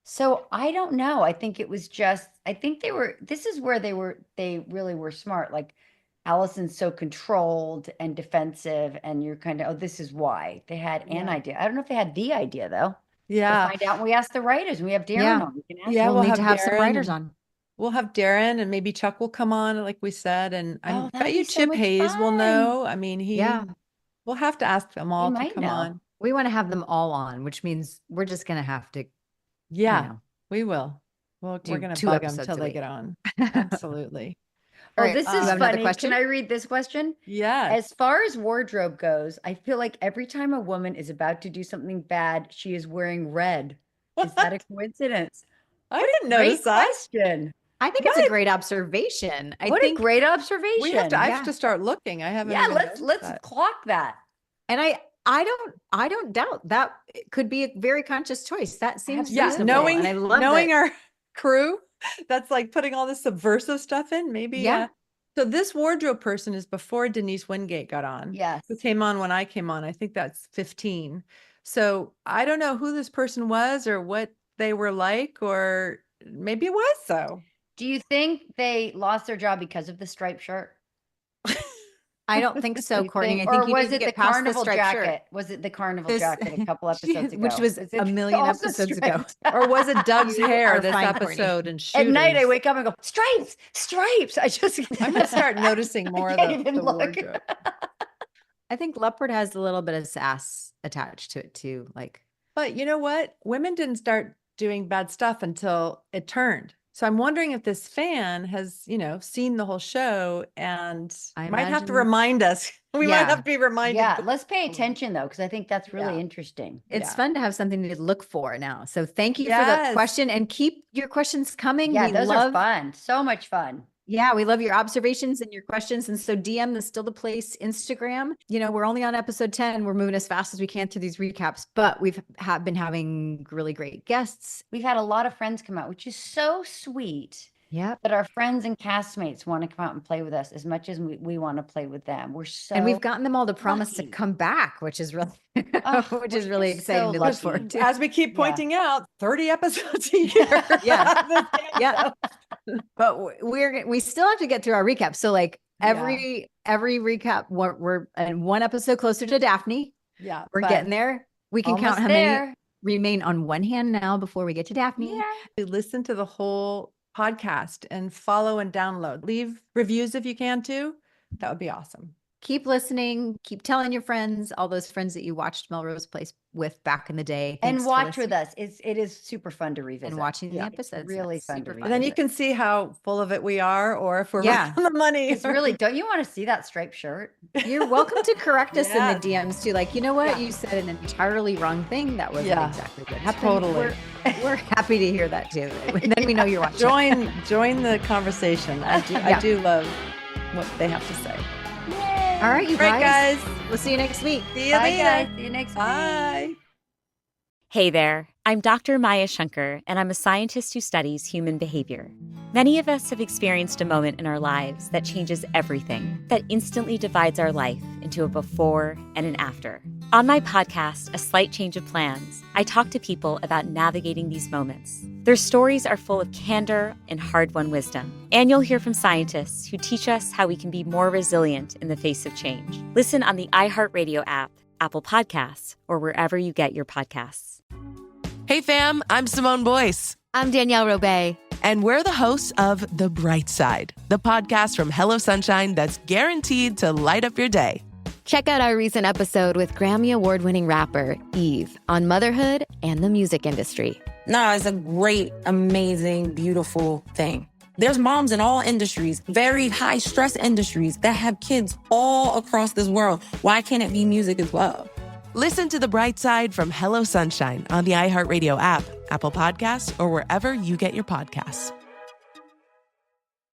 So I don't know. I think it was just, this is where they really were smart. Like Allison's so controlled and defensive, and you're kind of, oh, this is why. They had an idea. I don't know if they had the idea though. Yeah. We'll find out when we ask the writers, and we have Darren on. We can ask Yeah, we'll need have to have Darren, some writers on. We'll have Darren, and maybe Chuck will come on, like we said. And I that'd bet be you so Chip much Hayes will fun. know. I mean, we'll have to ask them all to might come know. on. We want to have them all on, which means we're just going to have to. Yeah, we will. We're going to 2 bug them episodes till a they week. get on. Absolutely. Oh, right, this you is have another funny. question? Can I read this question? Yeah. As far as wardrobe goes, I feel like every time a woman is about to do something bad, she is wearing red. Is that a coincidence? I didn't notice that. Question. I think it's a great observation. What a great observation. I have to start looking. I haven't. Yeah, even let's noticed that. clock that. And I don't doubt that it could be a very conscious choice. That seems reasonable, knowing and I love our crew, that's like putting all this subversive stuff in. Maybe So this wardrobe person is before Denise Wingate got on. Yes. Who came on when I came on. I think that's 15. So I don't know who this person was or what they were like, or maybe it was so. Do you think they lost their job because of the striped shirt? I don't think so, Courtney. I think or you was need to it the get past carnival striped jacket? shirt. Was it the carnival jacket a couple episodes ago? Which was a million also episodes ago. Or was it Doug's You hair are this fine, episode? Courtney. And At night, I shooters? wake up and go, stripes. I'm gonna start noticing more of the wardrobe. I think leopard has a little bit of sass attached to it too. Like, But you know what? Women didn't start doing bad stuff until it turned. So I'm wondering if this fan has, seen the whole show and might have to remind us. We might have to be reminded. Yeah, let's pay attention though, because I think that's really interesting. it's fun to have something to look for now. So thank you for the question, and keep your questions coming. Yeah, we those love are fun. So much fun. Yeah, we love your observations and your questions. And so DM the Still the Place Instagram. We're only on episode 10. We're moving as fast as we can through these recaps, but we've been having really great guests. We've had a lot of friends come out, which is so sweet. Yeah. That our friends and castmates want to come out and play with us as much as we want to play with them. We're so And we've gotten them all to promise to come back, which is really really exciting to look forward to. As we keep pointing out, 30 episodes a year. Yeah. But we still have to get through our recap. So like every recap, we're in one episode closer to Daphne. Yeah. We're getting there. We can count how many remain on one hand now before we get to Daphne. Yeah. Listen to the whole podcast and follow and download. Leave reviews if you can too. That would be awesome. Keep listening. Keep telling your friends, all those friends that you watched Melrose Place with back in the day. And watch with us. It is super fun to revisit. And watching the episodes. Really fun to revisit. And then you can see how full of it we are, or if we're right on the money. It's really, don't you want to see that striped shirt? You're welcome to correct us in the DMs too. Like, you know what? You said an entirely wrong thing. That wasn't exactly what happened. Totally. We're happy to hear that too. And then we know you're watching. Join the conversation. I do love what they have to say. All right, you guys. We'll see you next week. See you later. Guys. See you next week. Bye. Hey there, I'm Dr. Maya Shankar, and I'm a scientist who studies human behavior. Many of us have experienced a moment in our lives that changes everything, that instantly divides our life into a before and an after. On my podcast, A Slight Change of Plans, I talk to people about navigating these moments. Their stories are full of candor and hard-won wisdom. And you'll hear from scientists who teach us how we can be more resilient in the face of change. Listen on the iHeartRadio app, Apple Podcasts, or wherever you get your podcasts. Hey fam, I'm Simone Boyce. I'm Danielle Robay. And we're the hosts of The Bright Side, the podcast from Hello Sunshine that's guaranteed to light up your day. Check out our recent episode with Grammy Award-winning rapper Eve on motherhood and the music industry. No, it's a great, amazing, beautiful thing. There's moms in all industries, very high stress industries that have kids all across this world. Why can't it be music as well? Listen to The Bright Side from Hello Sunshine on the iHeartRadio app, Apple Podcasts, or wherever you get your podcasts.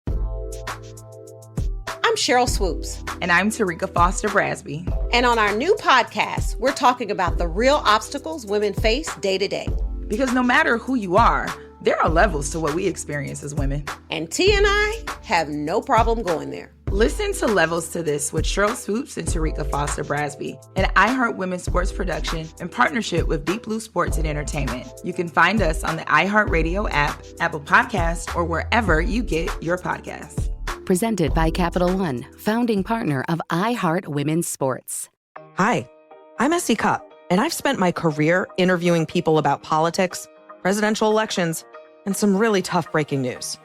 I'm Cheryl Swoops. And I'm Tarika Foster Brasby. And on our new podcast, we're talking about the real obstacles women face day to day. Because no matter who you are, there are levels to what we experience as women. And T and I have no problem going there. Listen to Levels to This with Cheryl Swoops and Tarika Foster Brasby, an iHeart Women's Sports production in partnership with Deep Blue Sports and Entertainment. You can find us on the iHeartRadio app, Apple Podcasts, or wherever you get your podcasts. Presented by Capital One, founding partner of iHeart Women's Sports. Hi, I'm Essie Cupp, and I've spent my career interviewing people about politics, presidential elections, and some really tough breaking news.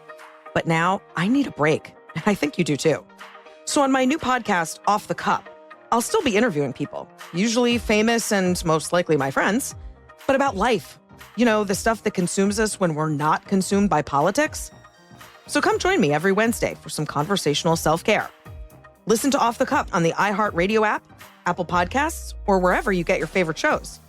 But now I need a break, and I think you do too. So on my new podcast, Off the Cup, I'll still be interviewing people, usually famous and most likely my friends, but about life. You know, the stuff that consumes us when we're not consumed by politics. So come join me every Wednesday for some conversational self-care. Listen to Off the Cup on the iHeartRadio app, Apple Podcasts, or wherever you get your favorite shows.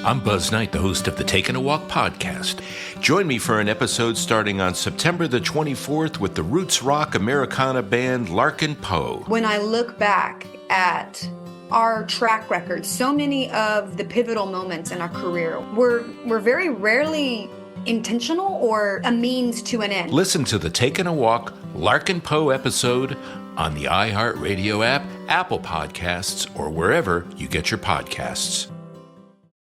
I'm Buzz Knight, the host of the Taking a Walk podcast. Join me for an episode starting on September the 24th with the roots rock Americana band Larkin Poe. When I look back at our track record, so many of the pivotal moments in our career were very rarely intentional or a means to an end. Listen to the Taking a Walk Larkin Poe episode on the iHeartRadio app, Apple Podcasts, or wherever you get your podcasts.